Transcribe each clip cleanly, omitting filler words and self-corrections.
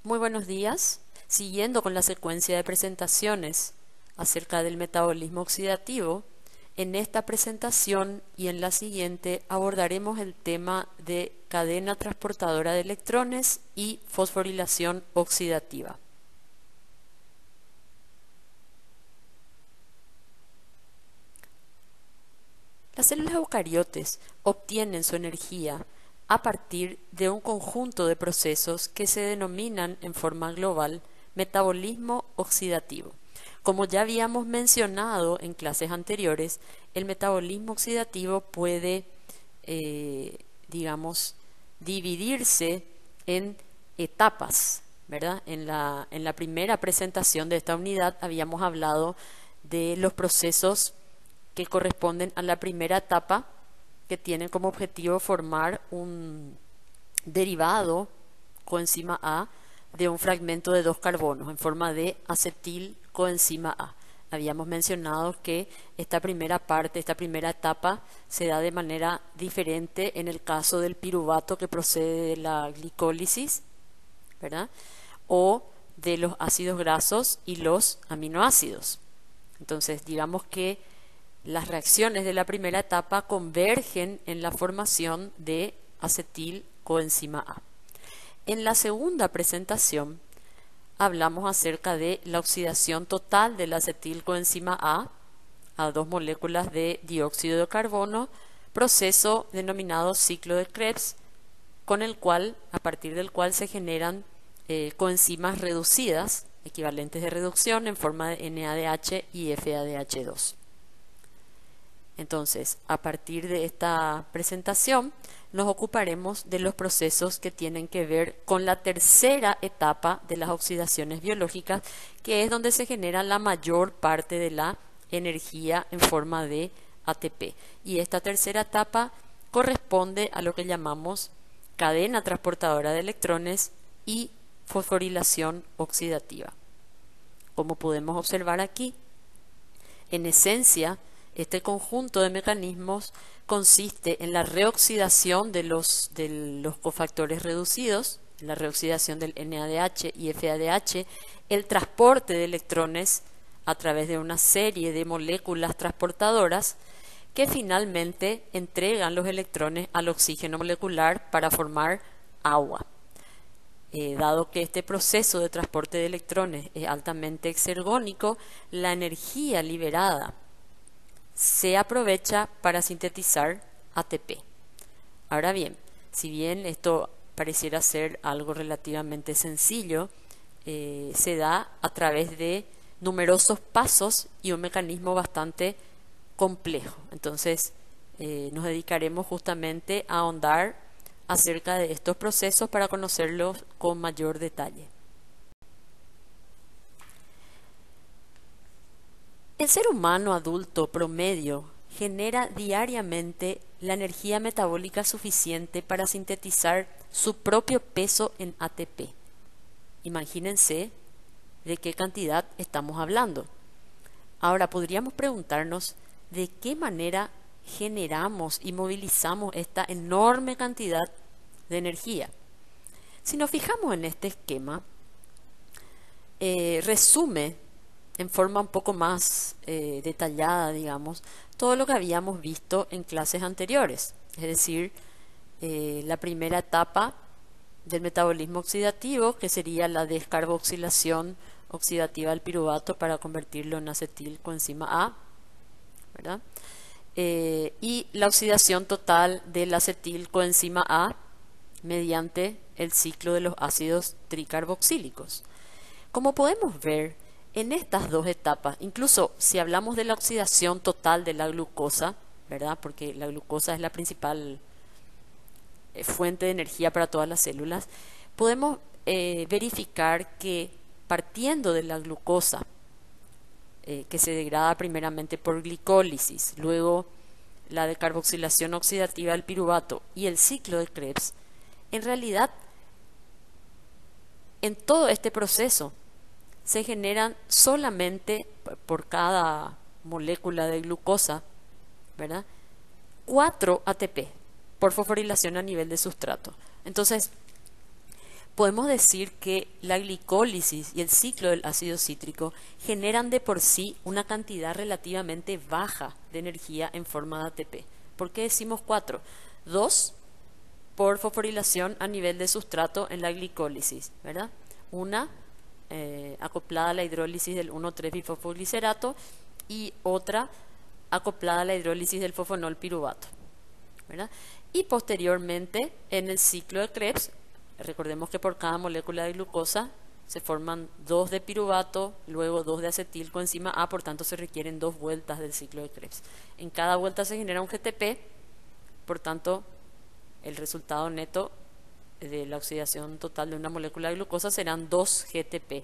Muy buenos días. Siguiendo con la secuencia de presentaciones acerca del metabolismo oxidativo, en esta presentación y en la siguiente abordaremos el tema de cadena transportadora de electrones y fosforilación oxidativa. Las células eucariotes obtienen su energía a partir de un conjunto de procesos que se denominan en forma global metabolismo oxidativo. Como ya habíamos mencionado en clases anteriores, el metabolismo oxidativo puede, dividirse en etapas, ¿verdad? En la primera presentación de esta unidad habíamos hablado de los procesos que corresponden a la primera etapa, que tienen como objetivo formar un derivado coenzima A de un fragmento de 2 carbonos en forma de acetil coenzima A. Habíamos mencionado que esta primera parte, esta primera etapa, se da de manera diferente en el caso del piruvato que procede de la glicólisis, ¿verdad? O de los ácidos grasos y los aminoácidos. Entonces, digamos que las reacciones de la primera etapa convergen en la formación de acetil coenzima A. En la segunda presentación hablamos acerca de la oxidación total del acetil coenzima a 2 moléculas de dióxido de carbono, proceso denominado ciclo de Krebs, a partir del cual se generan coenzimas reducidas, equivalentes de reducción en forma de NADH y FADH2. Entonces, a partir de esta presentación, nos ocuparemos de los procesos que tienen que ver con la tercera etapa de las oxidaciones biológicas, que es donde se genera la mayor parte de la energía en forma de ATP. Y esta tercera etapa corresponde a lo que llamamos cadena transportadora de electrones y fosforilación oxidativa. Como podemos observar aquí, en esencia, este conjunto de mecanismos consiste en la reoxidación de los cofactores reducidos, la reoxidación del NADH y FADH, el transporte de electrones a través de una serie de moléculas transportadoras que finalmente entregan los electrones al oxígeno molecular para formar agua. Dado que este proceso de transporte de electrones es altamente exergónico, la energía liberada se aprovecha para sintetizar ATP. Ahora bien, si bien esto pareciera ser algo relativamente sencillo, se da a través de numerosos pasos y un mecanismo bastante complejo. Entonces, nos dedicaremos justamente a ahondar acerca de estos procesos para conocerlos con mayor detalle. El ser humano adulto promedio genera diariamente la energía metabólica suficiente para sintetizar su propio peso en ATP. Imagínense de qué cantidad estamos hablando. Ahora podríamos preguntarnos de qué manera generamos y movilizamos esta enorme cantidad de energía. Si nos fijamos en este esquema, resume en forma un poco más detallada, digamos, todo lo que habíamos visto en clases anteriores. Es decir, la primera etapa del metabolismo oxidativo, que sería la descarboxilación oxidativa del piruvato para convertirlo en acetil coenzima A, ¿verdad? Y la oxidación total del acetil coenzima A mediante el ciclo de los ácidos tricarboxílicos. Como podemos ver, en estas dos etapas, incluso si hablamos de la oxidación total de la glucosa, ¿verdad? Porque la glucosa es la principal fuente de energía para todas las células, podemos verificar que partiendo de la glucosa, que se degrada primeramente por glicólisis, luego la decarboxilación oxidativa del piruvato y el ciclo de Krebs, en realidad, en todo este proceso, se generan solamente por cada molécula de glucosa, ¿verdad? 4 ATP por fosforilación a nivel de sustrato. Entonces, podemos decir que la glicólisis y el ciclo del ácido cítrico generan de por sí una cantidad relativamente baja de energía en forma de ATP. ¿Por qué decimos 4? 2 por fosforilación a nivel de sustrato en la glicólisis, ¿verdad? Una acoplada a la hidrólisis del 1,3-bifosfoglicerato y otra acoplada a la hidrólisis del fosfonol piruvato, ¿verdad? Y posteriormente en el ciclo de Krebs, recordemos que por cada molécula de glucosa se forman 2 de piruvato, luego 2 de acetilcoenzima A, por tanto se requieren 2 vueltas del ciclo de Krebs. En cada vuelta se genera un GTP, por tanto el resultado neto de la oxidación total de una molécula de glucosa serán 2 GTP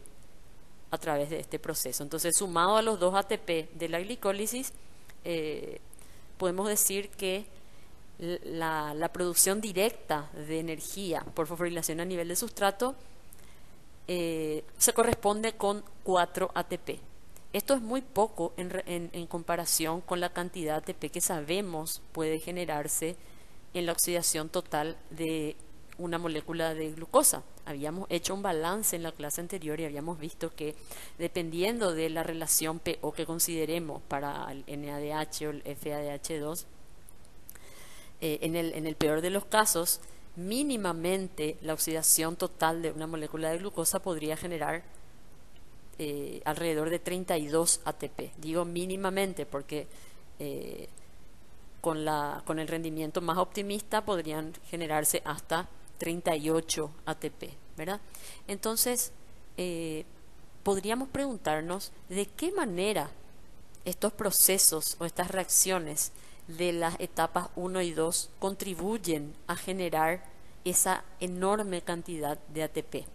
a través de este proceso. Entonces, sumado a los 2 ATP de la glicólisis, podemos decir que la producción directa de energía por fosforilación a nivel de sustrato se corresponde con 4 ATP. Esto es muy poco en comparación con la cantidad de ATP que sabemos puede generarse en la oxidación total de una molécula de glucosa. Habíamos hecho un balance en la clase anterior y habíamos visto que dependiendo de la relación PO que consideremos para el NADH o el FADH2, en el peor de los casos, mínimamente la oxidación total de una molécula de glucosa podría generar alrededor de 32 ATP. Digo mínimamente porque con el rendimiento más optimista podrían generarse hasta 38 ATP, ¿verdad? Entonces, podríamos preguntarnos de qué manera estos procesos o estas reacciones de las etapas 1 y 2 contribuyen a generar esa enorme cantidad de ATP.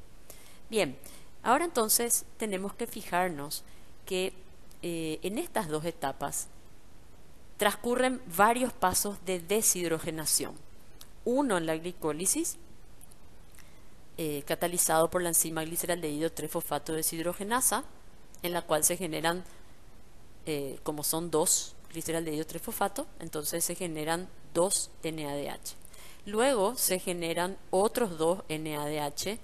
Bien, ahora entonces tenemos que fijarnos que en estas dos etapas transcurren varios pasos de deshidrogenación. Uno en la glicólisis, catalizado por la enzima gliceraldehído 3-fosfato deshidrogenasa, en la cual se generan, como son 2 gliceraldehído 3-fosfato, entonces se generan 2 NADH. Luego se generan otros 2 NADH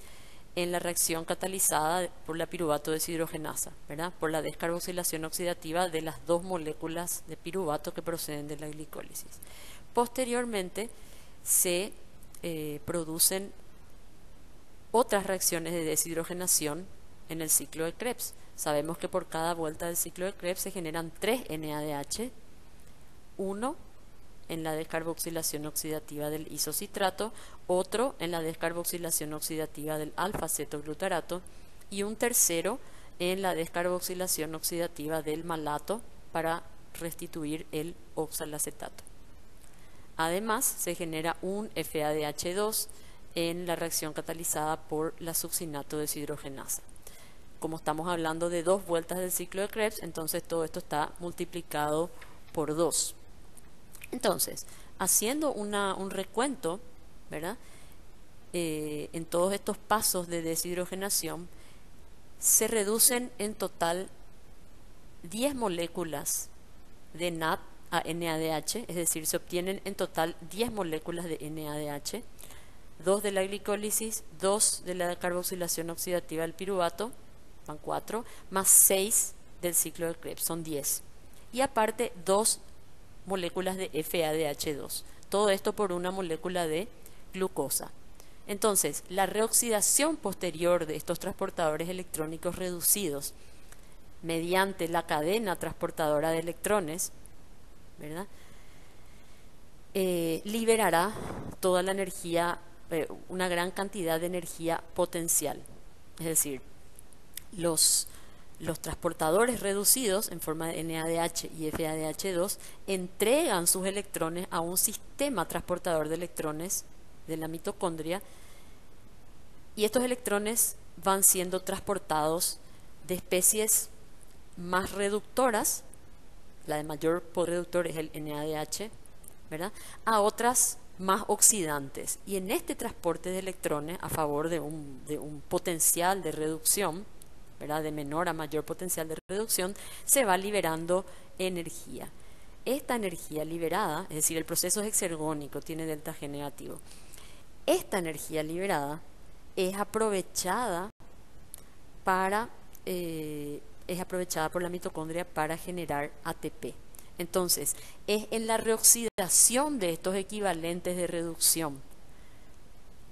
en la reacción catalizada por la piruvato deshidrogenasa, ¿verdad? Por la descarboxilación oxidativa de las 2 moléculas de piruvato que proceden de la glicólisis. Posteriormente se producen otras reacciones de deshidrogenación en el ciclo de Krebs. Sabemos que por cada vuelta del ciclo de Krebs se generan 3 NADH, uno en la descarboxilación oxidativa del isocitrato, otro en la descarboxilación oxidativa del alfa-cetoglutarato y un tercero en la descarboxilación oxidativa del malato para restituir el oxalacetato. Además, se genera un FADH2 en la reacción catalizada por la succinato deshidrogenasa. Como estamos hablando de 2 vueltas del ciclo de Krebs, entonces todo esto está multiplicado por 2. Entonces, haciendo un recuento, ¿verdad? En todos estos pasos de deshidrogenación, se reducen en total 10 moléculas de NAD a NADH, es decir, se obtienen en total 10 moléculas de NADH, 2 de la glicólisis, 2 de la carboxilación oxidativa del piruvato, van 4, más 6 del ciclo de Krebs, son 10. Y aparte 2 moléculas de FADH2. Todo esto por una molécula de glucosa. Entonces, la reoxidación posterior de estos transportadores electrónicos reducidos mediante la cadena transportadora de electrones, ¿verdad? Liberará toda la energía, una gran cantidad de energía potencial. Es decir, los transportadores reducidos en forma de NADH y FADH2 entregan sus electrones a un sistema transportador de electrones de la mitocondria y estos electrones van siendo transportados de especies más reductoras, la de mayor poder reductor es el NADH, ¿verdad?, a otras más oxidantes. Y en este transporte de electrones a favor de un potencial de reducción, ¿verdad?, de menor a mayor potencial de reducción, se va liberando energía. Esta energía liberada, es decir, el proceso es exergónico, tiene delta G negativo. Esta energía liberada es aprovechada para es aprovechada por la mitocondria para generar ATP. Entonces, es en la reoxidación de estos equivalentes de reducción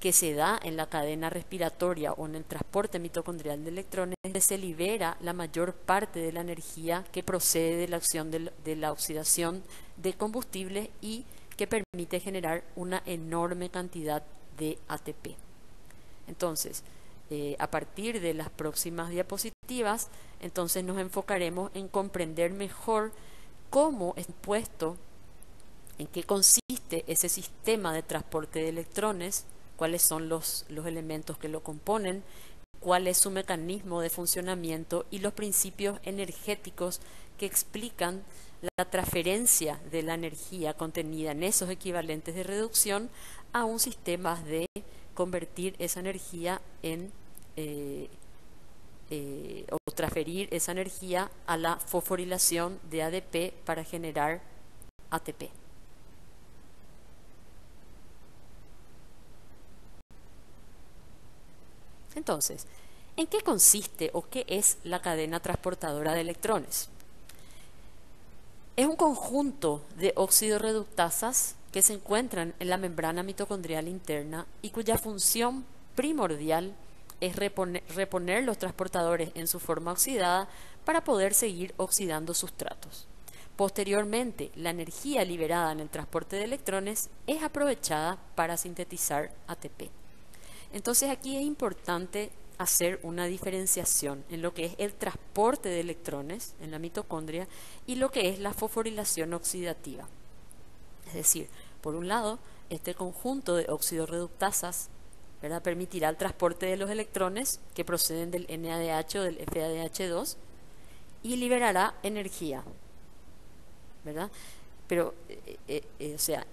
que se da en la cadena respiratoria o en el transporte mitocondrial de electrones, donde se libera la mayor parte de la energía que procede de la acción de la oxidación de combustibles y que permite generar una enorme cantidad de ATP. Entonces, a partir de las próximas diapositivas, entonces nos enfocaremos en comprender mejor cómo es puesto, en qué consiste ese sistema de transporte de electrones, cuáles son los elementos que lo componen, cuál es su mecanismo de funcionamiento y los principios energéticos que explican la transferencia de la energía contenida en esos equivalentes de reducción a un sistema de convertir esa energía en o transferir esa energía a la fosforilación de ADP para generar ATP. Entonces, ¿en qué consiste o qué es la cadena transportadora de electrones? Es un conjunto de oxidorreductasas que se encuentran en la membrana mitocondrial interna y cuya función primordial es reponer los transportadores en su forma oxidada para poder seguir oxidando sustratos. Posteriormente, la energía liberada en el transporte de electrones es aprovechada para sintetizar ATP. Entonces aquí es importante hacer una diferenciación en lo que es el transporte de electrones en la mitocondria y lo que es la fosforilación oxidativa. Es decir, por un lado, este conjunto de oxidorreductasas, ¿verdad?, permitirá el transporte de los electrones que proceden del NADH o del FADH2 y liberará energía, ¿verdad? Pero, o sea,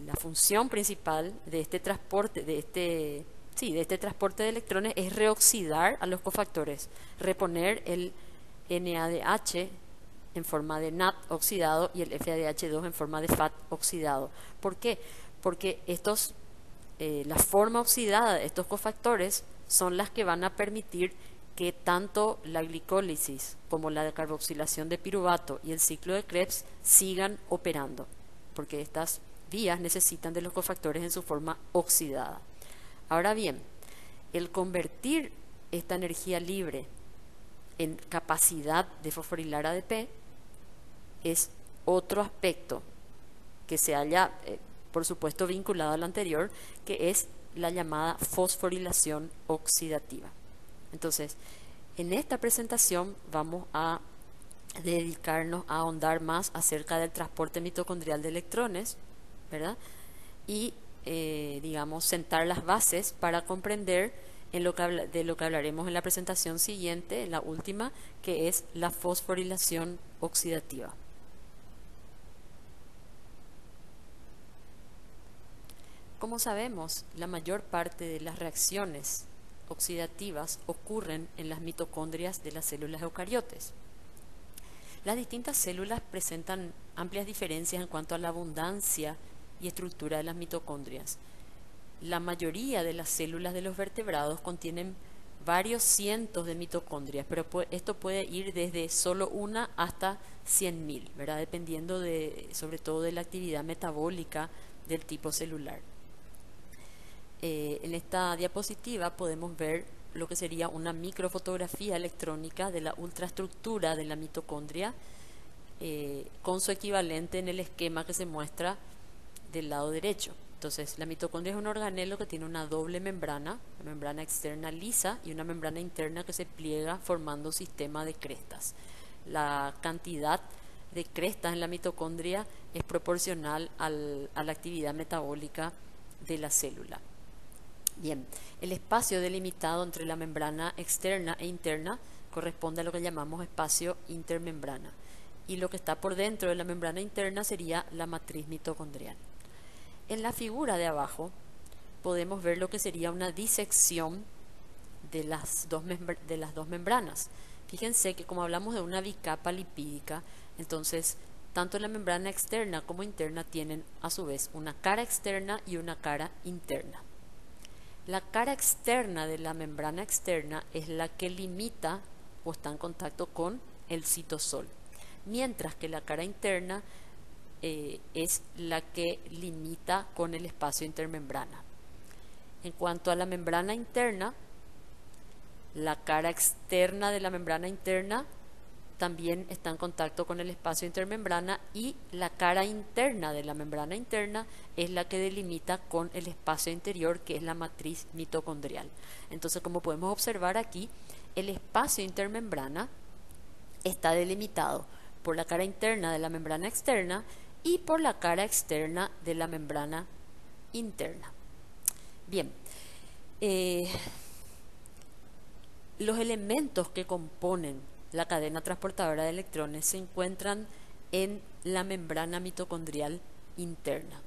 la función principal de este transporte, de este transporte de electrones es reoxidar a los cofactores, reponer el NADH en forma de NAD oxidado y el FADH2 en forma de FAT oxidado. ¿Por qué? Porque la forma oxidada de estos cofactores son las que van a permitir que tanto la glicólisis como la decarboxilación de piruvato y el ciclo de Krebs sigan operando, porque estas vías necesitan de los cofactores en su forma oxidada. Ahora bien, el convertir esta energía libre en capacidad de fosforilar ADP es otro aspecto que se haya, por supuesto, vinculado al anterior, que es la llamada fosforilación oxidativa. Entonces, en esta presentación vamos a dedicarnos a ahondar más acerca del transporte mitocondrial de electrones, ¿verdad? Y, digamos, sentar las bases para comprender de lo que hablaremos en la presentación siguiente, en la última, que es la fosforilación oxidativa. Como sabemos, la mayor parte de las reacciones oxidativas ocurren en las mitocondrias de las células eucariotes. Las distintas células presentan amplias diferencias en cuanto a la abundancia y estructura de las mitocondrias. La mayoría de las células de los vertebrados contienen varios cientos de mitocondrias, pero esto puede ir desde solo una hasta 100.000, ¿verdad?, dependiendo sobre todo de la actividad metabólica del tipo celular. En esta diapositiva podemos ver lo que sería una microfotografía electrónica de la ultraestructura de la mitocondria, con su equivalente en el esquema que se muestra del lado derecho. Entonces, la mitocondria es un organelo que tiene una doble membrana, una membrana externa lisa y una membrana interna que se pliega formando un sistema de crestas. La cantidad de crestas en la mitocondria es proporcional a la actividad metabólica de la célula. Bien, el espacio delimitado entre la membrana externa e interna corresponde a lo que llamamos espacio intermembrana, y lo que está por dentro de la membrana interna sería la matriz mitocondrial. En la figura de abajo podemos ver lo que sería una disección de las dos membranas. Fíjense que como hablamos de una bicapa lipídica, entonces tanto la membrana externa como interna tienen a su vez una cara externa y una cara interna. La cara externa de la membrana externa es la que limita o está en contacto con el citosol, mientras que la cara interna es la que limita con el espacio intermembrana. En cuanto a la membrana interna, la cara externa de la membrana interna también está en contacto con el espacio intermembrana, y la cara interna de la membrana interna es la que delimita con el espacio interior, que es la matriz mitocondrial. Entonces, como podemos observar aquí, el espacio intermembrana está delimitado por la cara interna de la membrana externa y por la cara externa de la membrana interna. Bien, los elementos que componen la cadena transportadora de electrones se encuentran en la membrana mitocondrial interna.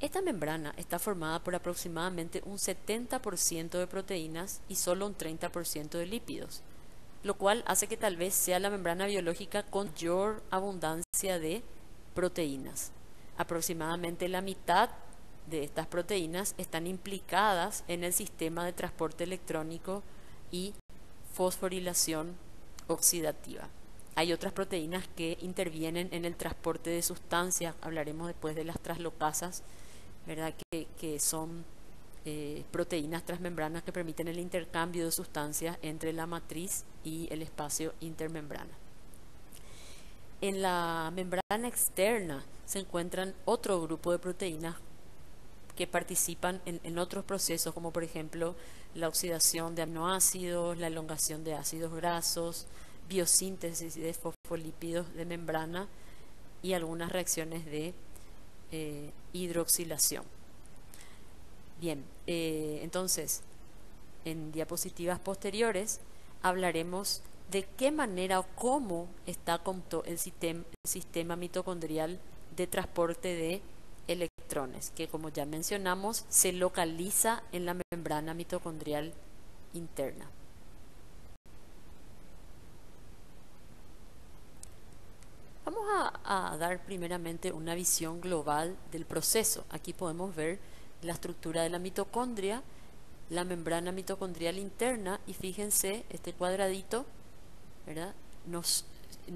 Esta membrana está formada por aproximadamente un 70% de proteínas y solo un 30% de lípidos, lo cual hace que tal vez sea la membrana biológica con mayor abundancia de proteínas. Aproximadamente la mitad de estas proteínas están implicadas en el sistema de transporte electrónico y fosforilación oxidativa. Hay otras proteínas que intervienen en el transporte de sustancias, hablaremos después de las translocasas, ¿verdad? Que son proteínas transmembranas que permiten el intercambio de sustancias entre la matriz y el espacio intermembrana. En la membrana externa se encuentran otro grupo de proteínas que participan en otros procesos, como por ejemplo la oxidación de aminoácidos, la elongación de ácidos grasos, biosíntesis de fosfolípidos de membrana y algunas reacciones de hidroxilación. Bien, entonces, en diapositivas posteriores hablaremos de qué manera o cómo está el sistema mitocondrial de transporte de electrones, que como ya mencionamos se localiza en la membrana mitocondrial interna. Vamos a dar primeramente una visión global del proceso. Aquí podemos ver la estructura de la mitocondria, la membrana mitocondrial interna, y fíjense, este cuadradito, ¿verdad?, nos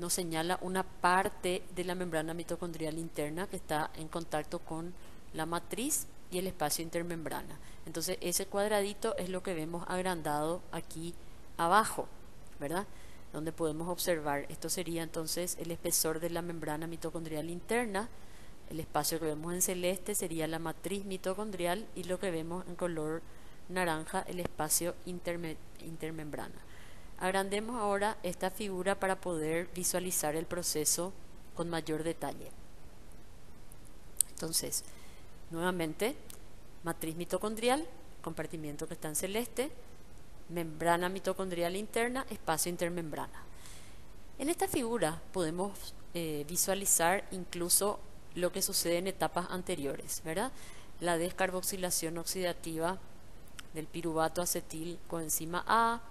señala una parte de la membrana mitocondrial interna que está en contacto con la matriz y el espacio intermembrana. Entonces ese cuadradito es lo que vemos agrandado aquí abajo, ¿verdad?, donde podemos observar, esto sería entonces el espesor de la membrana mitocondrial interna. El espacio que vemos en celeste sería la matriz mitocondrial, y lo que vemos en color naranja, el espacio intermembrana. Agrandemos ahora esta figura para poder visualizar el proceso con mayor detalle. Entonces, nuevamente, matriz mitocondrial, compartimiento que está en celeste, membrana mitocondrial interna, espacio intermembrana. En esta figura podemos visualizar incluso lo que sucede en etapas anteriores, ¿verdad? La descarboxilación oxidativa del piruvato acetil coenzima A,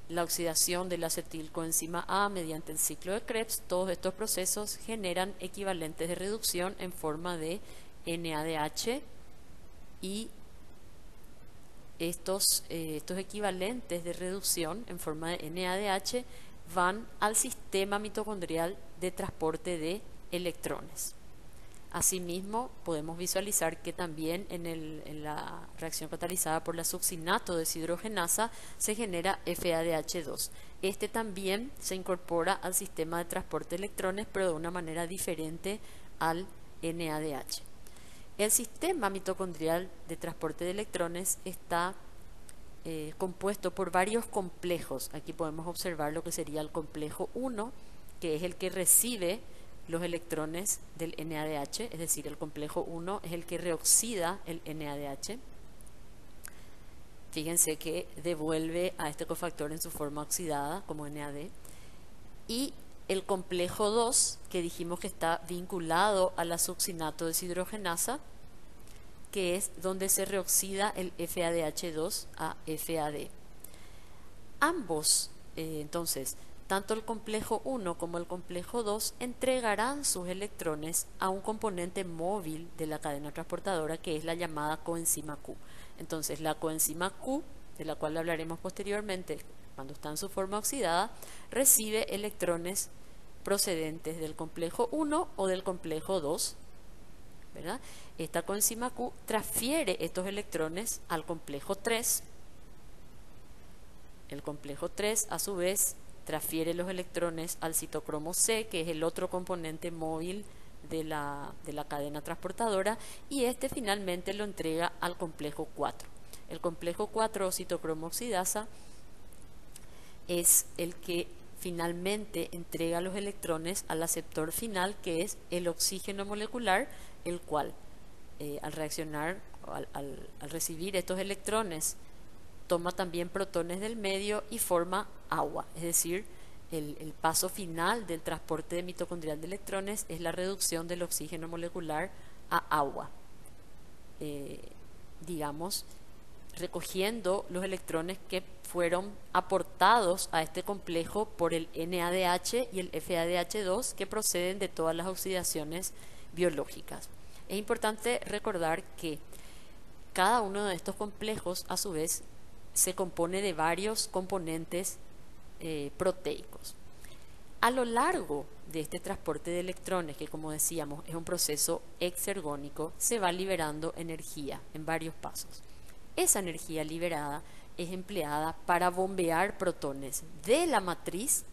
la oxidación del acetil coenzima A mediante el ciclo de Krebs. Todos estos procesos generan equivalentes de reducción en forma de NADH, y estos equivalentes de reducción en forma de NADH van al sistema mitocondrial de transporte de electrones. Asimismo, podemos visualizar que también en la reacción catalizada por la succinato deshidrogenasa se genera FADH2. Este también se incorpora al sistema de transporte de electrones, pero de una manera diferente al NADH. El sistema mitocondrial de transporte de electrones está compuesto por varios complejos. Aquí podemos observar lo que sería el complejo 1, que es el que recibe los electrones del NADH, es decir, el complejo 1 es el que reoxida el NADH. Fíjense que devuelve a este cofactor en su forma oxidada como NAD. Y el complejo 2, que dijimos que está vinculado a la succinato deshidrogenasa, que es donde se reoxida el FADH2 a FAD. Ambos, entonces, tanto el complejo 1 como el complejo 2 entregarán sus electrones a un componente móvil de la cadena transportadora, que es la llamada coenzima Q. Entonces la coenzima Q, de la cual hablaremos posteriormente cuando está en su forma oxidada, recibe electrones procedentes del complejo 1 o del complejo 2, ¿verdad? Esta coenzima Q transfiere estos electrones al complejo 3. El complejo 3 a su vez transfiere los electrones al citocromo C, que es el otro componente móvil de la cadena transportadora, y este finalmente lo entrega al complejo 4. El complejo 4 o citocromo oxidasa es el que finalmente entrega los electrones al aceptor final, que es el oxígeno molecular, el cual al reaccionar, al recibir estos electrones, toma también protones del medio y forma agua. Es decir, el paso final del transporte mitocondrial de electrones es la reducción del oxígeno molecular a agua, digamos, recogiendo los electrones que fueron aportados a este complejo por el NADH y el FADH2, que proceden de todas las oxidaciones biológicas. Es importante recordar que cada uno de estos complejos, a su vez, se compone de varios componentes proteicos. A lo largo de este transporte de electrones, que como decíamos es un proceso exergónico, se va liberando energía en varios pasos. Esa energía liberada es empleada para bombear protones de la matriz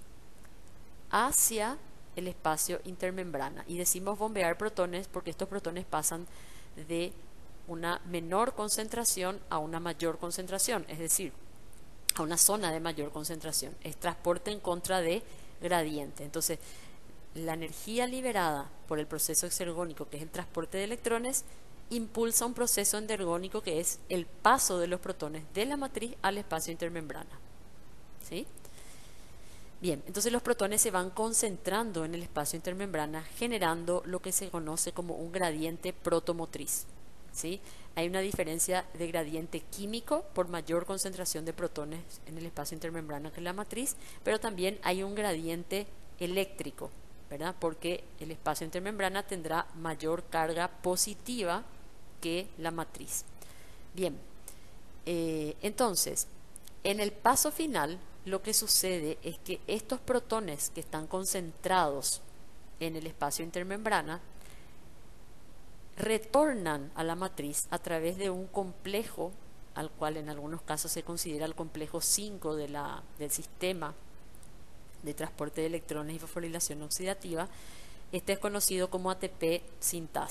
hacia el espacio intermembrana. Y decimos bombear protones porque estos protones pasan de una menor concentración a una mayor concentración, es decir, a una zona de mayor concentración. Es transporte en contra de gradiente. Entonces, la energía liberada por el proceso exergónico, que es el transporte de electrones, impulsa un proceso endergónico, que es el paso de los protones de la matriz al espacio intermembrana. ¿Sí? Bien, entonces los protones se van concentrando en el espacio intermembrana, generando lo que se conoce como un gradiente protomotriz. ¿Sí? Hay una diferencia de gradiente químico por mayor concentración de protones en el espacio intermembrana que en la matriz, pero también hay un gradiente eléctrico, ¿verdad? Porque el espacio intermembrana tendrá mayor carga positiva que la matriz. Bien, entonces, en el paso final, lo que sucede es que estos protones que están concentrados en el espacio intermembrana retornan a la matriz a través de un complejo, al cual en algunos casos se considera el complejo 5 del sistema de transporte de electrones y fosforilación oxidativa. Este es conocido como ATP sintasa.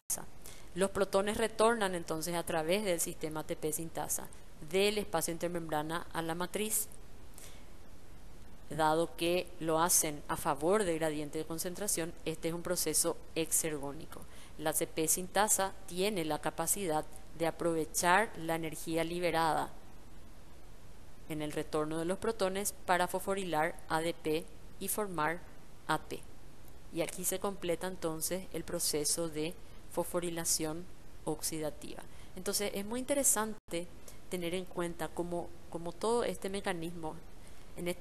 Los protones retornan entonces a través del sistema ATP sintasa del espacio intermembrana a la matriz, dado que lo hacen a favor del gradiente de concentración. Este es un proceso exergónico. La ATP sintasa tiene la capacidad de aprovechar la energía liberada en el retorno de los protones para fosforilar ADP y formar AP. Y aquí se completa entonces el proceso de fosforilación oxidativa. Entonces es muy interesante tener en cuenta cómo todo este mecanismo,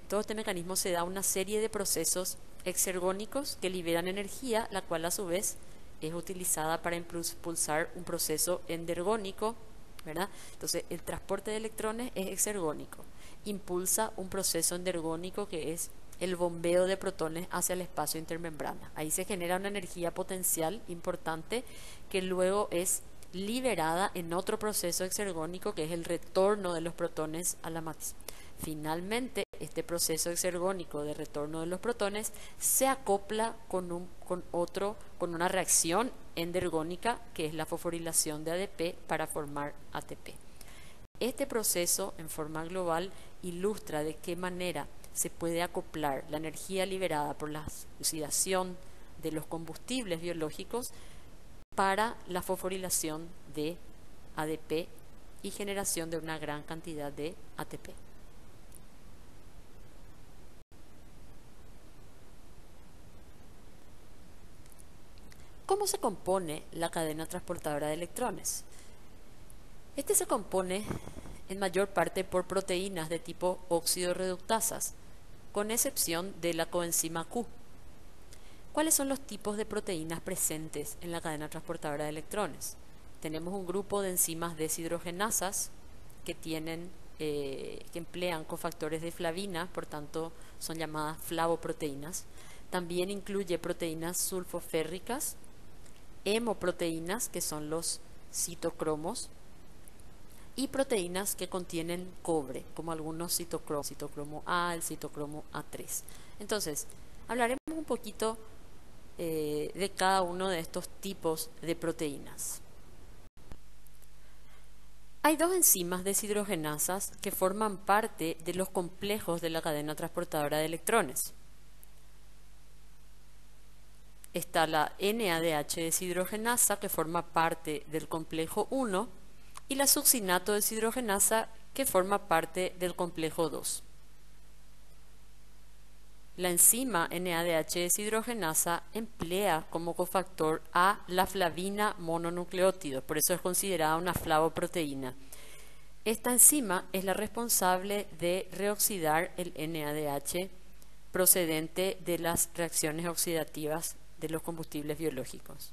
todo este mecanismo se da una serie de procesos exergónicos que liberan energía, la cual a su vez es utilizada para impulsar un proceso endergónico, ¿verdad? Entonces el transporte de electrones es exergónico, impulsa un proceso endergónico, que es el bombeo de protones hacia el espacio intermembrana. Ahí se genera una energía potencial importante que luego es liberada en otro proceso exergónico, que es el retorno de los protones a la matriz. Finalmente, este proceso exergónico de retorno de los protones se acopla con una reacción endergónica, que es la fosforilación de ADP para formar ATP. Este proceso, en forma global, ilustra de qué manera se puede acoplar la energía liberada por la oxidación de los combustibles biológicos para la fosforilación de ADP y generación de una gran cantidad de ATP. ¿Cómo se compone la cadena transportadora de electrones? Este se compone en mayor parte por proteínas de tipo óxido reductasas, con excepción de la coenzima Q. ¿Cuáles son los tipos de proteínas presentes en la cadena transportadora de electrones? Tenemos un grupo de enzimas deshidrogenasas, que tienen, que emplean cofactores de flavina, por tanto son llamadas flavoproteínas. También incluye proteínas sulfoférricas, hemoproteínas, que son los citocromos, y proteínas que contienen cobre, como algunos citocromos, citocromo A, el citocromo A3. Entonces, hablaremos un poquito de cada uno de estos tipos de proteínas. Hay dos enzimas deshidrogenasas que forman parte de los complejos de la cadena transportadora de electrones. Está la NADH deshidrogenasa, que forma parte del complejo 1, y la succinato deshidrogenasa, que forma parte del complejo 2. La enzima NADH deshidrogenasa emplea como cofactor a la flavina mononucleótido, por eso es considerada una flavoproteína. Esta enzima es la responsable de reoxidar el NADH procedente de las reacciones oxidativas de los combustibles biológicos.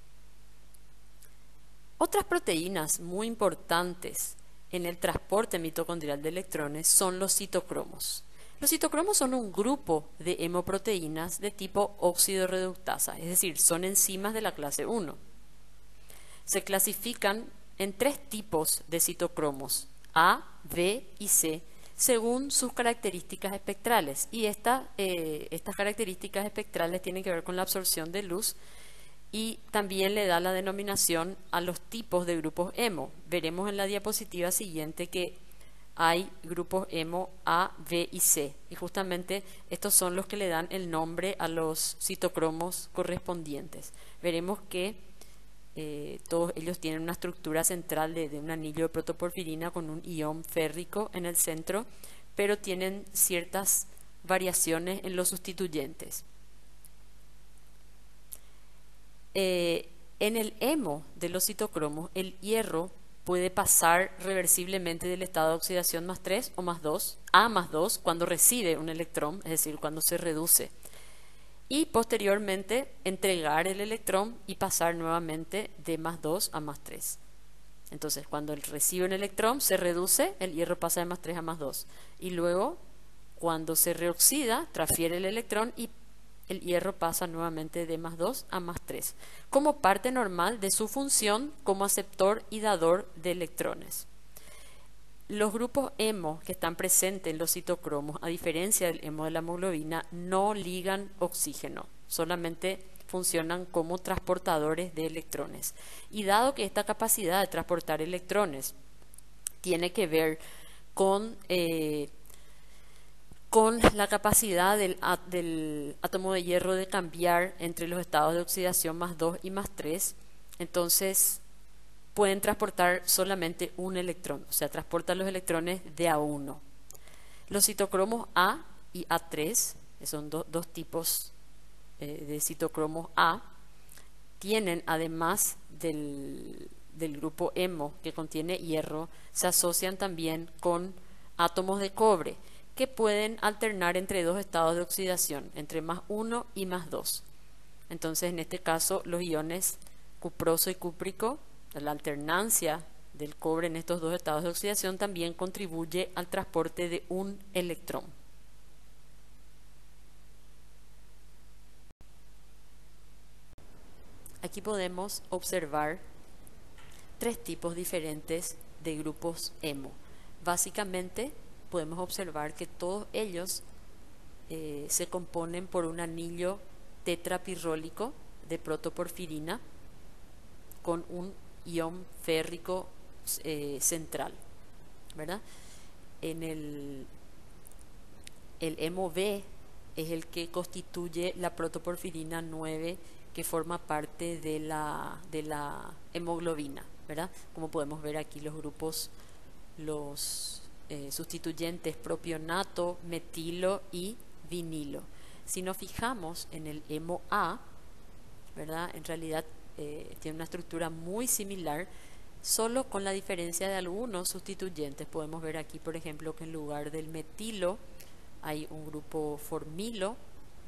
Otras proteínas muy importantes en el transporte mitocondrial de electrones son los citocromos. Los citocromos son un grupo de hemoproteínas de tipo óxido reductasa, es decir, son enzimas de la clase 1. Se clasifican en 3 tipos de citocromos, A, B y C, según sus características espectrales. Y estas características espectrales tienen que ver con la absorción de luz, y también le da la denominación a los tipos de grupos hemo. Veremos en la diapositiva siguiente que hay grupos hemo A, B y C, y justamente estos son los que le dan el nombre a los citocromos correspondientes. Veremos que todos ellos tienen una estructura central de un anillo de protoporfirina con un ion férrico en el centro, pero tienen ciertas variaciones en los sustituyentes. En el hemo de los citocromos, el hierro puede pasar reversiblemente del estado de oxidación más 3 o más 2 a más 2 cuando recibe un electrón, es decir, cuando se reduce, y posteriormente entregar el electrón y pasar nuevamente de más 2 a más 3. Entonces, cuando él recibe un electrón, se reduce, el hierro pasa de más 3 a más 2, y luego, cuando se reoxida, transfiere el electrón y el hierro pasa nuevamente de más 2 a más 3, como parte normal de su función como aceptor y dador de electrones. Los grupos hemo que están presentes en los citocromos, a diferencia del hemo de la hemoglobina, no ligan oxígeno, solamente funcionan como transportadores de electrones. Y dado que esta capacidad de transportar electrones tiene que ver con la capacidad del átomo de hierro de cambiar entre los estados de oxidación más 2 y más 3, entonces pueden transportar solamente un electrón, o sea, transportan los electrones de A1. Los citocromos A y A3, que son dos tipos de citocromos A, tienen, además del grupo hemo que contiene hierro, se asocian también con átomos de cobre, que pueden alternar entre dos estados de oxidación, entre más 1 y más 2. Entonces, en este caso, los iones cuproso y cúprico, la alternancia del cobre en estos dos estados de oxidación, también contribuye al transporte de un electrón. Aquí podemos observar 3 tipos diferentes de grupos hemo. Básicamente, podemos observar que todos ellos se componen por un anillo tetrapirrólico de protoporfirina con un ion férrico central, ¿verdad? El hemo B es el que constituye la protoporfirina 9, que forma parte de la hemoglobina, ¿verdad? Como podemos ver aquí los grupos, los sustituyentes propionato, metilo y vinilo. Si nos fijamos en el hemo A, ¿verdad? En realidad tiene una estructura muy similar, solo con la diferencia de algunos sustituyentes. Podemos ver aquí, por ejemplo, que en lugar del metilo hay un grupo formilo,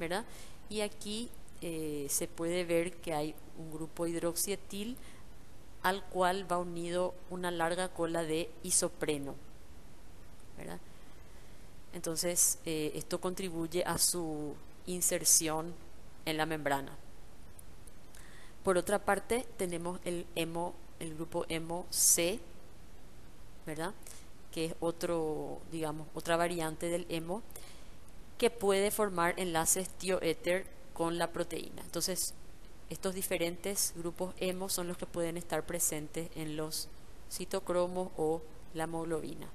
¿verdad? Y aquí se puede ver que hay un grupo hidroxietil al cual va unido una larga cola de isopreno. ¿verdad? Entonces, esto contribuye a su inserción en la membrana. Por otra parte, tenemos el grupo hemo C, ¿verdad? Que es otra variante del hemo que puede formar enlaces tioéter con la proteína. Entonces, estos diferentes grupos hemo son los que pueden estar presentes en los citocromos o la hemoglobina.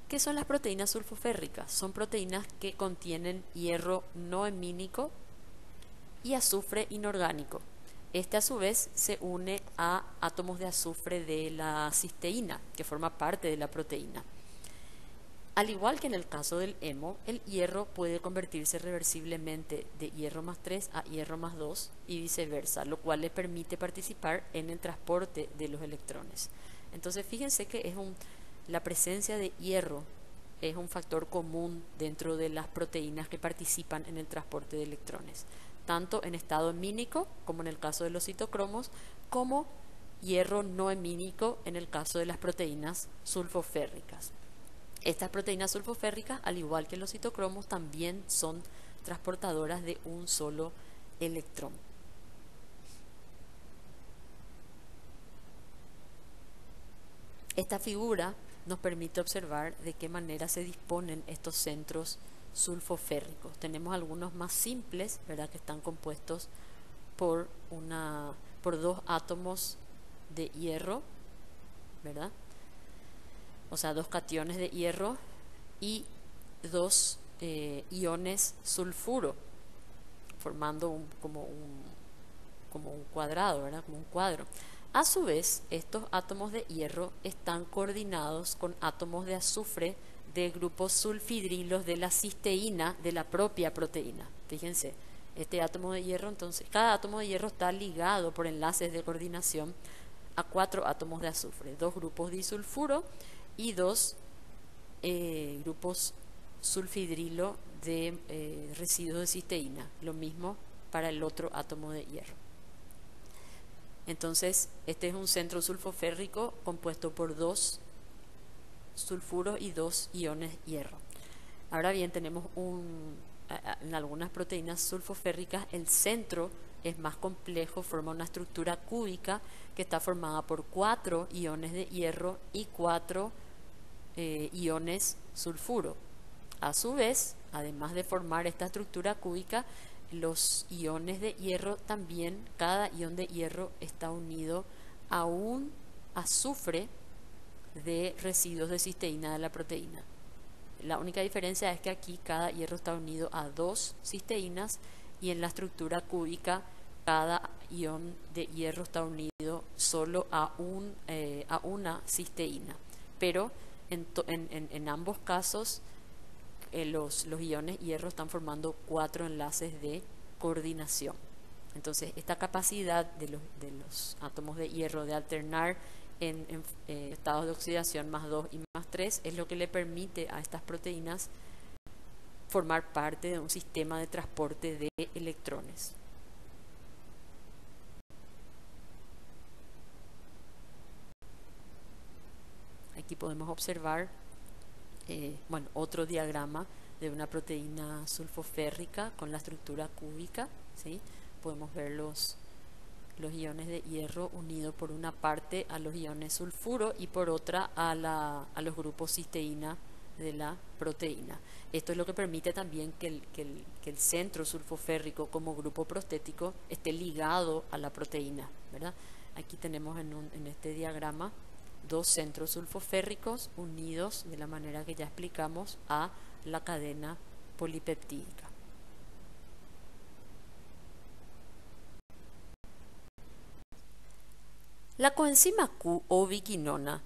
¿Qué son las proteínas sulfoférricas? Son proteínas que contienen hierro no hemínico y azufre inorgánico. Este a su vez se une a átomos de azufre de la cisteína, que forma parte de la proteína. Al igual que en el caso del hemo, el hierro puede convertirse reversiblemente de hierro más 3 a hierro más 2 y viceversa, lo cual le permite participar en el transporte de los electrones. Entonces fíjense que la presencia de hierro es un factor común dentro de las proteínas que participan en el transporte de electrones, tanto en estado hemínico, como en el caso de los citocromos, como hierro no hemínico en el caso de las proteínas sulfoférricas. Estas proteínas sulfoférricas, al igual que los citocromos, también son transportadoras de un solo electrón. Esta figura nos permite observar de qué manera se disponen estos centros sulfoférricos. Tenemos algunos más simples, ¿verdad?, que están compuestos por dos átomos de hierro, ¿verdad? O sea, dos cationes de hierro y dos iones sulfuro, formando como un cuadrado, ¿verdad? Como un cuadro. A su vez, estos átomos de hierro están coordinados con átomos de azufre de grupos sulfidrilos de la cisteína de la propia proteína. Fíjense, este átomo de hierro, entonces, cada átomo de hierro está ligado por enlaces de coordinación a 4 átomos de azufre, 2 grupos disulfuro y 2 grupos sulfidrilo de residuos de cisteína. Lo mismo para el otro átomo de hierro. Entonces, este es un centro sulfoférrico compuesto por 2 sulfuros y 2 iones hierro. Ahora bien, tenemos en algunas proteínas sulfoférricas el centro es más complejo, forma una estructura cúbica que está formada por 4 iones de hierro y 4 iones sulfuro. A su vez, además de formar esta estructura cúbica, los iones de hierro también, cada ion de hierro está unido a un azufre de residuos de cisteína de la proteína. La única diferencia es que aquí cada hierro está unido a 2 cisteínas y en la estructura cúbica cada ion de hierro está unido solo a una cisteína. Pero en ambos casos los iones hierro están formando 4 enlaces de coordinación. Entonces, esta capacidad de los átomos de hierro de alternar en estados de oxidación más 2 y más 3 es lo que le permite a estas proteínas formar parte de un sistema de transporte de electrones. Aquí podemos observar otro diagrama de una proteína sulfoférrica con la estructura cúbica, ¿sí? Podemos ver los iones de hierro unidos por una parte a los iones sulfuro y por otra a los grupos cisteína de la proteína. Esto es lo que permite también que el centro sulfoférrico como grupo prostético esté ligado a la proteína, ¿verdad? Aquí tenemos en este diagrama 2 centros sulfoférricos unidos de la manera que ya explicamos a la cadena polipeptídica. La coenzima Q o ubiquinona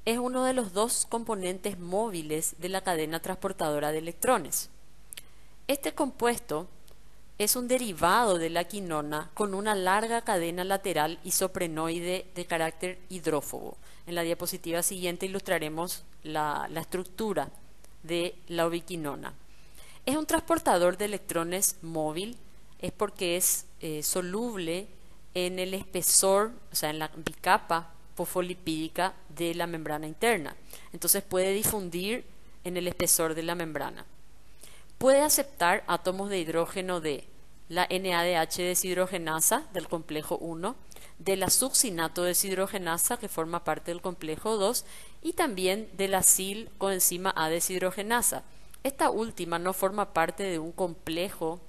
es uno de los 2 componentes móviles de la cadena transportadora de electrones. Este compuesto es un derivado de la quinona con una larga cadena lateral isoprenoide de carácter hidrófobo. En la diapositiva siguiente ilustraremos la estructura de la ubiquinona. Es un transportador de electrones móvil, es porque es soluble en el espesor, o sea, en la bicapa fosfolipídica de la membrana interna. Entonces puede difundir en el espesor de la membrana. Puede aceptar átomos de hidrógeno de la NADH deshidrogenasa del complejo 1, de la succinato deshidrogenasa que forma parte del complejo 2 y también de la sil coenzima A deshidrogenasa. Esta última no forma parte de un complejo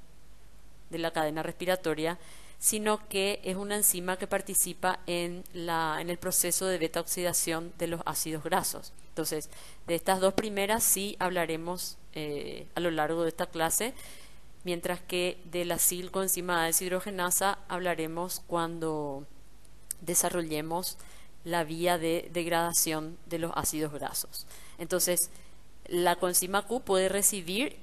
de la cadena respiratoria, sino que es una enzima que participa en el proceso de beta oxidación de los ácidos grasos. Entonces, de estas dos primeras sí hablaremos a lo largo de esta clase, mientras que de la sil coenzima A deshidrogenasa hablaremos cuando desarrollemos la vía de degradación de los ácidos grasos. Entonces, la coenzima Q puede recibir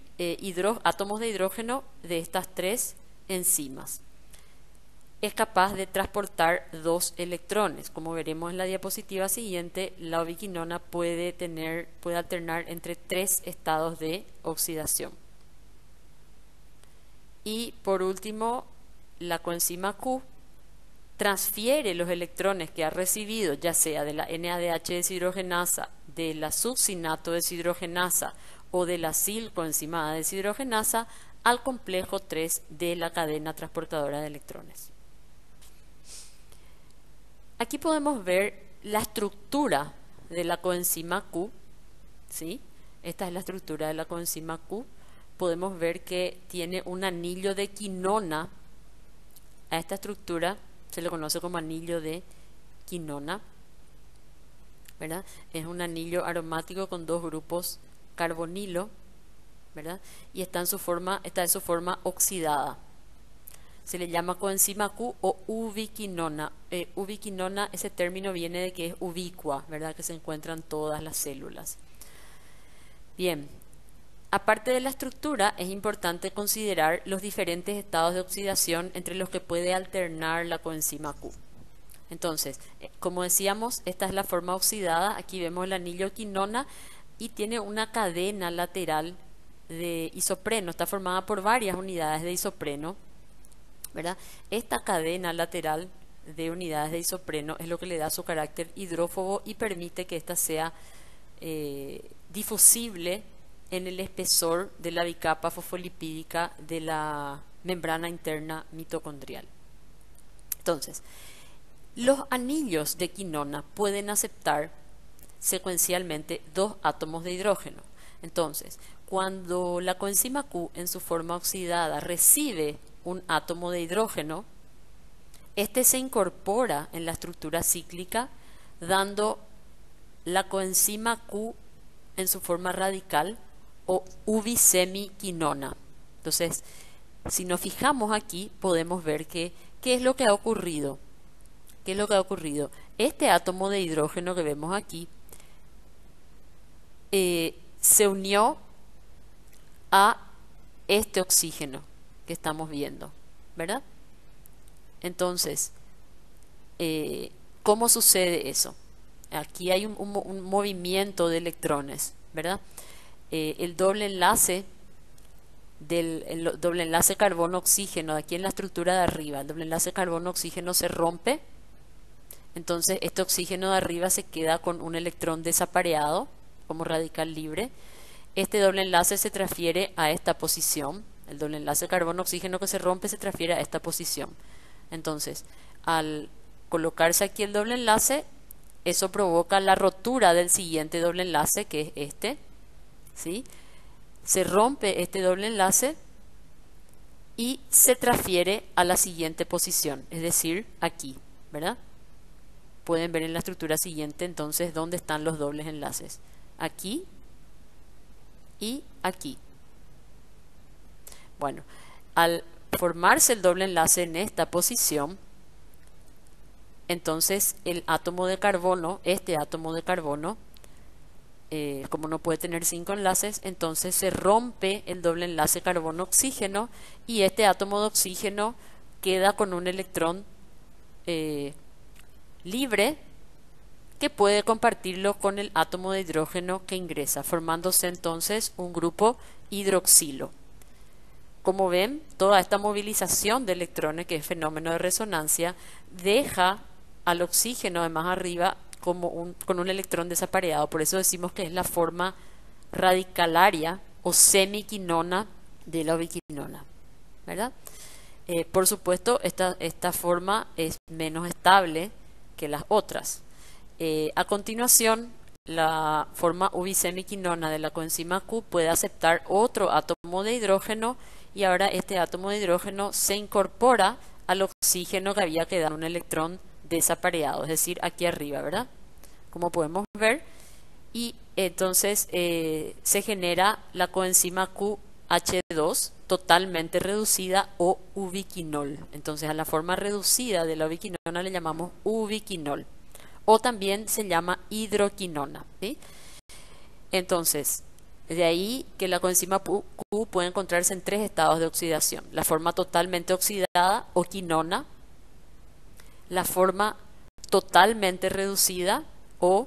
átomos de hidrógeno de estas tres enzimas. Es capaz de transportar 2 electrones. Como veremos en la diapositiva siguiente, la ubiquinona puede alternar entre 3 estados de oxidación. Y por último, la coenzima Q transfiere los electrones que ha recibido, ya sea de la NADH deshidrogenasa, de la succinato deshidrogenasa o de la sil coenzima A deshidrogenasa, al complejo 3 de la cadena transportadora de electrones. Aquí podemos ver la estructura de la coenzima Q, ¿sí? Esta es la estructura de la coenzima Q. Podemos ver que tiene un anillo de quinona. A esta estructura se le conoce como anillo de quinona, ¿verdad? Es un anillo aromático con 2 grupos carbonilo, ¿verdad? Y está en su forma oxidada. Se le llama coenzima Q o ubiquinona. Ubiquinona, ese término viene de que es ubicua, ¿verdad? Que se encuentran todas las células. Bien, aparte de la estructura, es importante considerar los diferentes estados de oxidación entre los que puede alternar la coenzima Q. Entonces, como decíamos, esta es la forma oxidada. Aquí vemos el anillo quinona y tiene una cadena lateral de isopreno. Está formada por varias unidades de isopreno, ¿verdad? Esta cadena lateral de unidades de isopreno es lo que le da su carácter hidrófobo y permite que ésta sea difusible en el espesor de la bicapa fosfolipídica de la membrana interna mitocondrial. Entonces, los anillos de quinona pueden aceptar secuencialmente 2 átomos de hidrógeno. Entonces, cuando la coenzima Q en su forma oxidada recibe un átomo de hidrógeno, este se incorpora en la estructura cíclica, dando la coenzima Q en su forma radical o ubisemiquinona. Entonces, si nos fijamos aquí, podemos ver que ¿qué es lo que ha ocurrido? ¿Qué es lo que ha ocurrido? Este átomo de hidrógeno que vemos aquí se unió a este oxígeno que estamos viendo, ¿verdad? Entonces, ¿cómo sucede eso? Aquí hay un movimiento de electrones, ¿verdad? El doble enlace doble enlace carbono-oxígeno aquí en la estructura de arriba, el doble enlace carbono-oxígeno se rompe. Entonces este oxígeno de arriba se queda con un electrón desapareado como radical libre. Este doble enlace se transfiere a esta posición. El doble enlace carbono-oxígeno que se rompe se transfiere a esta posición. Entonces, al colocarse aquí el doble enlace, eso provoca la rotura del siguiente doble enlace, que es este, ¿sí? Se rompe este doble enlace y se transfiere a la siguiente posición, es decir, aquí, ¿verdad? Pueden ver en la estructura siguiente entonces dónde están los dobles enlaces. Aquí y aquí. Bueno, al formarse el doble enlace en esta posición, entonces el átomo de carbono, este átomo de carbono, como no puede tener 5 enlaces, entonces se rompe el doble enlace carbono-oxígeno y este átomo de oxígeno queda con un electrón libre que puede compartirlo con el átomo de hidrógeno que ingresa, formándose entonces un grupo hidroxilo. Como ven, toda esta movilización de electrones, que es fenómeno de resonancia, deja al oxígeno de más arriba con un electrón desapareado. Por eso decimos que es la forma radicalaria o semiquinona de la ubiquinona, ¿verdad? Por supuesto, esta forma es menos estable que las otras. A continuación, la forma ubisemiquinona de la coenzima Q puede aceptar otro átomo de hidrógeno y ahora este átomo de hidrógeno se incorpora al oxígeno que había quedado un electrón desapareado, es decir, aquí arriba, ¿verdad? Como podemos ver, y entonces se genera la coenzima QH2 totalmente reducida o ubiquinol. Entonces a la forma reducida de la ubiquinona le llamamos ubiquinol o también se llama hidroquinona, ¿sí? Entonces, de ahí que la coenzima Q puede encontrarse en tres estados de oxidación: la forma totalmente oxidada o quinona, la forma totalmente reducida o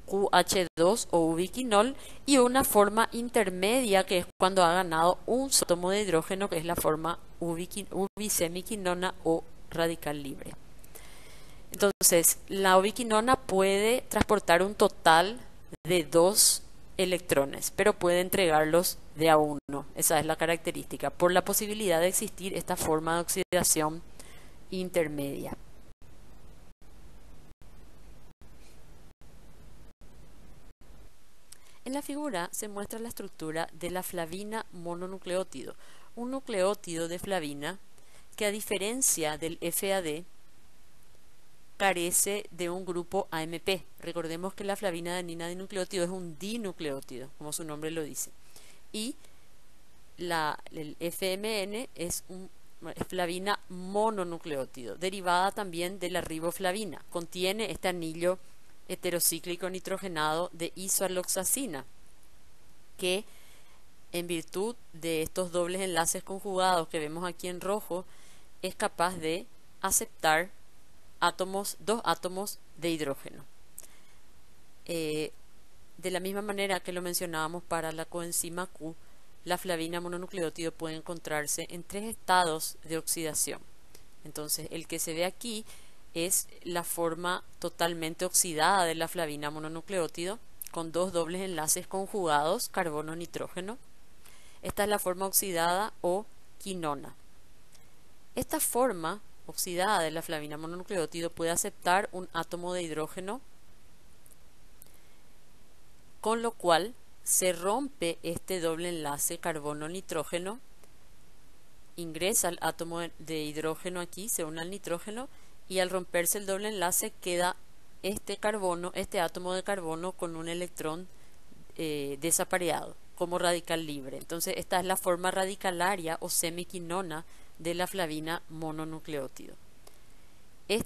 QH2 o ubiquinol, y una forma intermedia que es cuando ha ganado un átomo de hidrógeno, que es la forma ubisemiquinona o radical libre. Entonces, la ubiquinona puede transportar un total de 2 electrones, pero puede entregarlos de a uno. Esa es la característica, por la posibilidad de existir esta forma de oxidación intermedia. En la figura se muestra la estructura de la flavina mononucleótido, un nucleótido de flavina que, a diferencia del FAD, carece de un grupo AMP. Recordemos que la flavina adenina dinucleótido es un dinucleótido, como su nombre lo dice. Y el FMN es flavina mononucleótido, derivada también de la riboflavina. Contiene este anillo heterocíclico nitrogenado de isoaloxacina, que en virtud de estos dobles enlaces conjugados que vemos aquí en rojo, es capaz de aceptar dos átomos de hidrógeno. De la misma manera que lo mencionábamos para la coenzima Q, la flavina mononucleótido puede encontrarse en tres estados de oxidación. Entonces, el que se ve aquí es la forma totalmente oxidada de la flavina mononucleótido, con dos dobles enlaces conjugados, carbono-nitrógeno. Esta es la forma oxidada o quinona. Esta forma oxidada de la flavina mononucleótido puede aceptar un átomo de hidrógeno, con lo cual se rompe este doble enlace carbono-nitrógeno, ingresa el átomo de hidrógeno aquí, se une al nitrógeno, y al romperse el doble enlace queda este átomo de carbono con un electrón desapareado como radical libre. Entonces esta es la forma radicalaria o semiquinona de la flavina mononucleótido. Es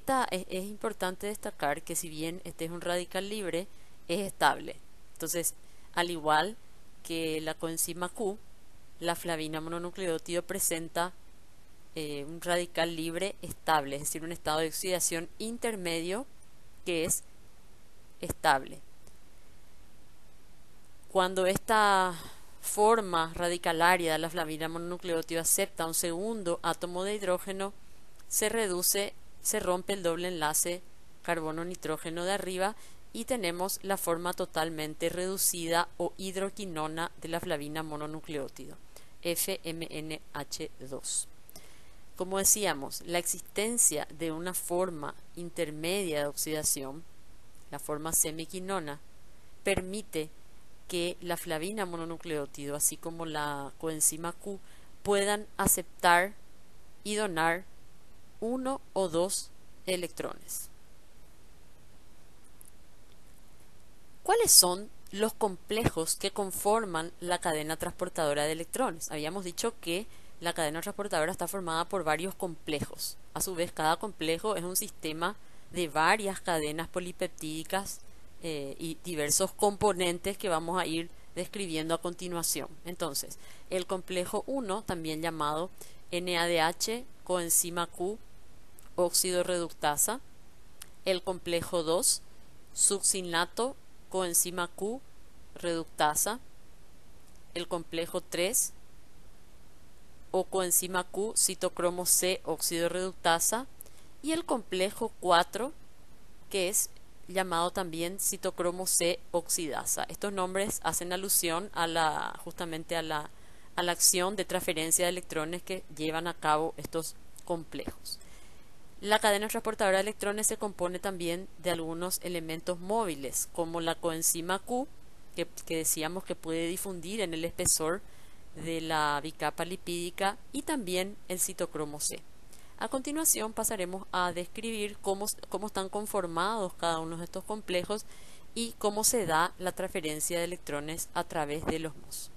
importante destacar que si bien este es un radical libre, es estable. Entonces, al igual que la coenzima Q, la flavina mononucleótido presenta un radical libre estable, es decir, un estado de oxidación intermedio que es estable. Cuando esta forma radicalaria de la flavina mononucleótido acepta un segundo átomo de hidrógeno, se rompe el doble enlace carbono-nitrógeno de arriba y tenemos la forma totalmente reducida o hidroquinona de la flavina mononucleótido, FMNH2. Como decíamos, la existencia de una forma intermedia de oxidación, la forma semiquinona, permite que la flavina mononucleótido, así como la coenzima Q, puedan aceptar y donar uno o dos electrones. ¿Cuáles son los complejos que conforman la cadena transportadora de electrones? Habíamos dicho que la cadena transportadora está formada por varios complejos. A su vez, cada complejo es un sistema de varias cadenas polipeptídicas y diversos componentes que vamos a ir describiendo a continuación. Entonces, el complejo 1, también llamado NADH, coenzima Q, óxido reductasa. El complejo 2, succinato, coenzima Q, reductasa. El complejo 3, o coenzima Q, citocromo C, óxido reductasa, y el complejo 4, que es llamado también citocromo C oxidasa. Estos nombres hacen alusión a justamente a la acción de transferencia de electrones que llevan a cabo estos complejos. La cadena transportadora de electrones se compone también de algunos elementos móviles, como la coenzima Q, que decíamos que puede difundir en el espesor de la bicapa lipídica, y también el citocromo C. A continuación pasaremos a describir cómo están conformados cada uno de estos complejos y cómo se da la transferencia de electrones a través de los MOS.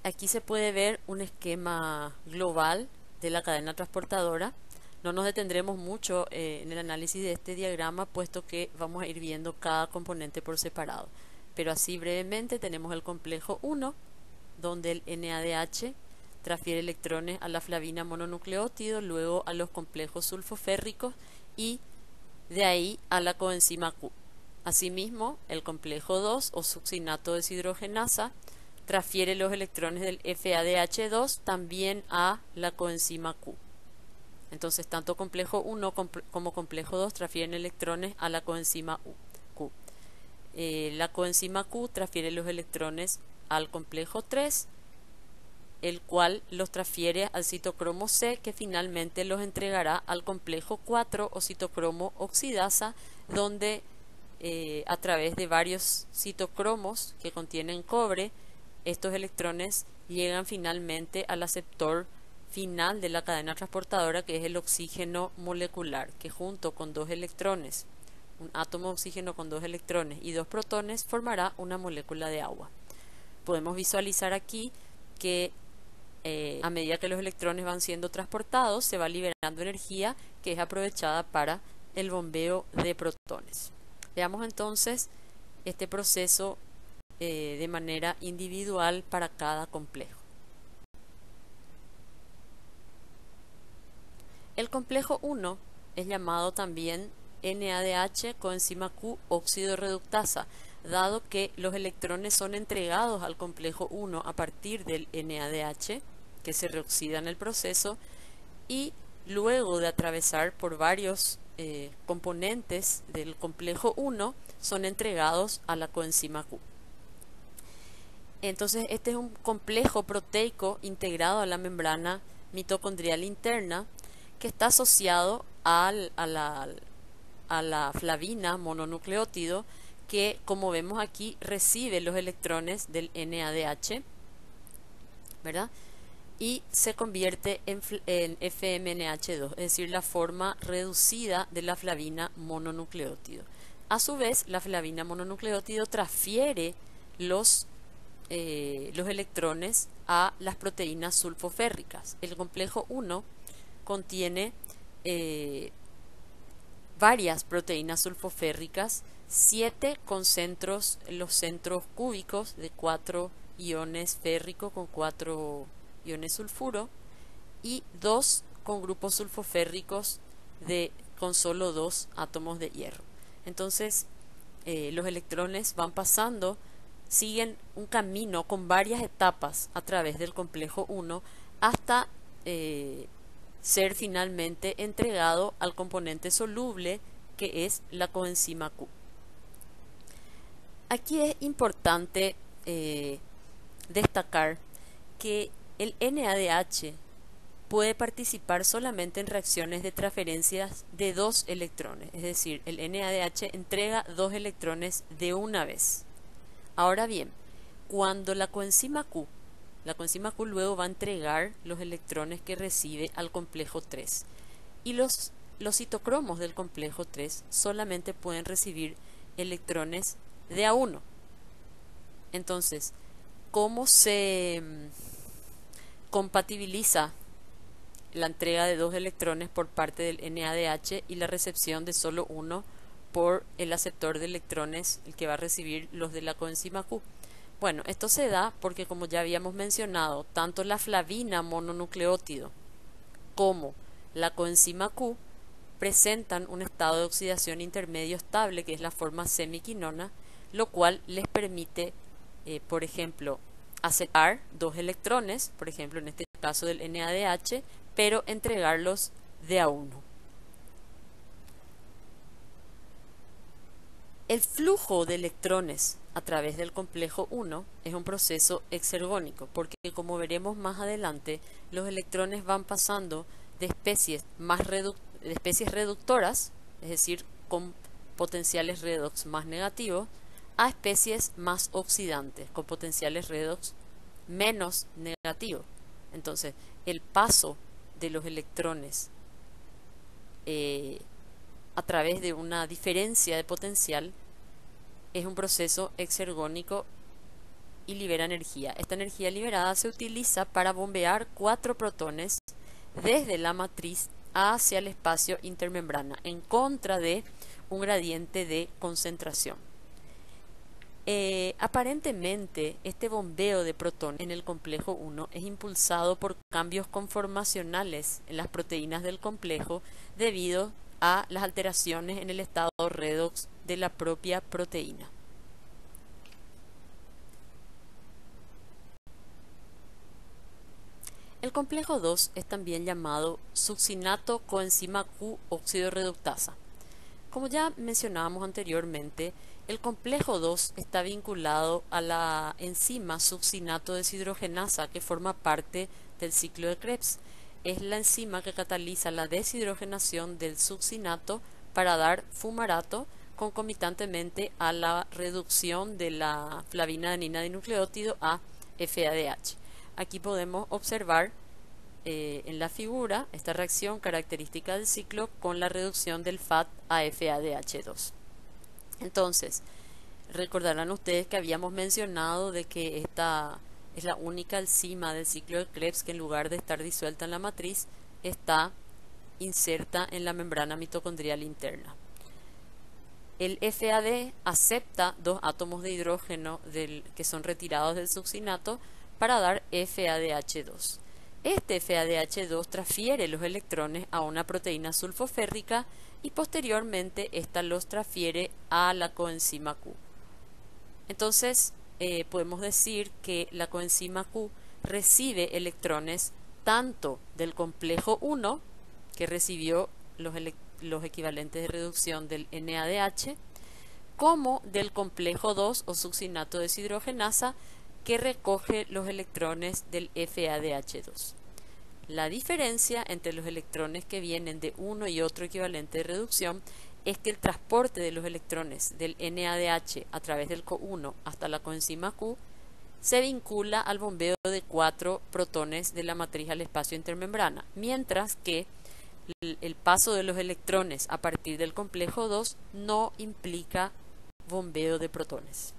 Aquí se puede ver un esquema global de la cadena transportadora. No nos detendremos mucho en el análisis de este diagrama, puesto que vamos a ir viendo cada componente por separado. Pero así brevemente tenemos el complejo 1, donde el NADH transfiere electrones a la flavina mononucleótido, luego a los complejos sulfoférricos y de ahí a la coenzima Q. Asimismo, el complejo 2 o succinato deshidrogenasa transfiere los electrones del FADH2 también a la coenzima Q. Entonces, tanto complejo 1 como complejo 2 transfieren electrones a la coenzima Q. La coenzima Q transfiere los electrones al complejo 3, el cual los transfiere al citocromo C, que finalmente los entregará al complejo 4 o citocromo oxidasa, donde a través de varios citocromos que contienen cobre, estos electrones llegan finalmente al aceptor final de la cadena transportadora, que es el oxígeno molecular, que junto con dos electrones, un átomo de oxígeno con dos electrones y dos protones, formará una molécula de agua. Podemos visualizar aquí que a medida que los electrones van siendo transportados, se va liberando energía que es aprovechada para el bombeo de protones. Veamos entonces este proceso de manera individual para cada complejo. El complejo 1 es llamado también NADH coenzima Q óxido reductasa, dado que los electrones son entregados al complejo 1 a partir del NADH, que se reoxida en el proceso, y luego de atravesar por varios componentes del complejo 1, son entregados a la coenzima Q. Entonces, este es un complejo proteico integrado a la membrana mitocondrial interna, que está asociado a la flavina mononucleótido, que, como vemos aquí, recibe los electrones del NADH, ¿verdad? Y se convierte en FMNH2, es decir, la forma reducida de la flavina mononucleótido. A su vez, la flavina mononucleótido transfiere los electrones a las proteínas sulfoférricas. El complejo 1 contiene varias proteínas sulfoférricas, 7 con los centros cúbicos de 4 iones férrico con 4 iones sulfuro, y 2 con grupos sulfoférricos con solo 2 átomos de hierro. Entonces, los electrones van pasando, siguen un camino con varias etapas a través del complejo 1 hasta ser finalmente entregado al componente soluble, que es la coenzima Q. Aquí es importante destacar que el NADH puede participar solamente en reacciones de transferencias de 2 electrones, es decir, el NADH entrega 2 electrones de una vez. Ahora bien, cuando la coenzima Q luego va a entregar los electrones que recibe al complejo 3, y los citocromos del complejo 3 solamente pueden recibir electrones de A1. Entonces, ¿cómo se compatibiliza la entrega de 2 electrones por parte del NADH y la recepción de solo 1 por el aceptor de electrones, el que va a recibir los de la coenzima Q? Bueno, esto se da porque, como ya habíamos mencionado, tanto la flavina mononucleótido como la coenzima Q presentan un estado de oxidación intermedio estable, que es la forma semiquinona, lo cual les permite, por ejemplo, aceptar dos electrones, por ejemplo en este caso del NADH, pero entregarlos de a uno. El flujo de electrones a través del complejo 1 es un proceso exergónico, porque como veremos más adelante, los electrones van pasando de especies reductoras, es decir, con potenciales redox más negativos, a especies más oxidantes, con potenciales redox menos negativos. Entonces, el paso de los electrones a través de una diferencia de potencial es un proceso exergónico y libera energía. Esta energía liberada se utiliza para bombear 4 protones desde la matriz hacia el espacio intermembrana, en contra de un gradiente de concentración. Aparentemente, este bombeo de protones en el complejo 1 es impulsado por cambios conformacionales en las proteínas del complejo debido a las alteraciones en el estado redox de la propia proteína. El complejo 2 es también llamado succinato coenzima Q óxido reductasa. Como ya mencionábamos anteriormente, el complejo 2 está vinculado a la enzima succinato deshidrogenasa que forma parte del ciclo de Krebs. Es la enzima que cataliza la deshidrogenación del succinato para dar fumarato concomitantemente a la reducción de la flavina adenina dinucleótido a FADH. Aquí podemos observar en la figura esta reacción característica del ciclo con la reducción del FAD a FADH2. Entonces, recordarán ustedes que habíamos mencionado de que esta es la única enzima del ciclo de Krebs que en lugar de estar disuelta en la matriz está inserta en la membrana mitocondrial interna. El FAD acepta 2 átomos de hidrógeno que son retirados del succinato para dar FADH2. Este FADH2 transfiere los electrones a una proteína sulfoférrica y posteriormente esta los transfiere a la coenzima Q. Entonces podemos decir que la coenzima Q recibe electrones tanto del complejo 1, que recibió los equivalentes de reducción del NADH, como del complejo 2 o succinato deshidrogenasa, que recoge los electrones del FADH2. La diferencia entre los electrones que vienen de uno y otro equivalente de reducción es que el transporte de los electrones del NADH a través del CO1 hasta la coenzima Q se vincula al bombeo de 4 protones de la matriz al espacio intermembrana, mientras que el paso de los electrones a partir del complejo 2 no implica bombeo de protones.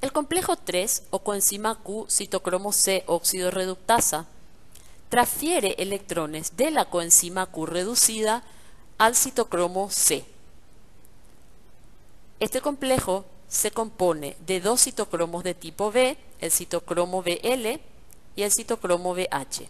El complejo 3 o coenzima Q citocromo C óxido reductasa transfiere electrones de la coenzima Q reducida al citocromo C. Este complejo se compone de 2 citocromos de tipo B, el citocromo BL y el citocromo BH.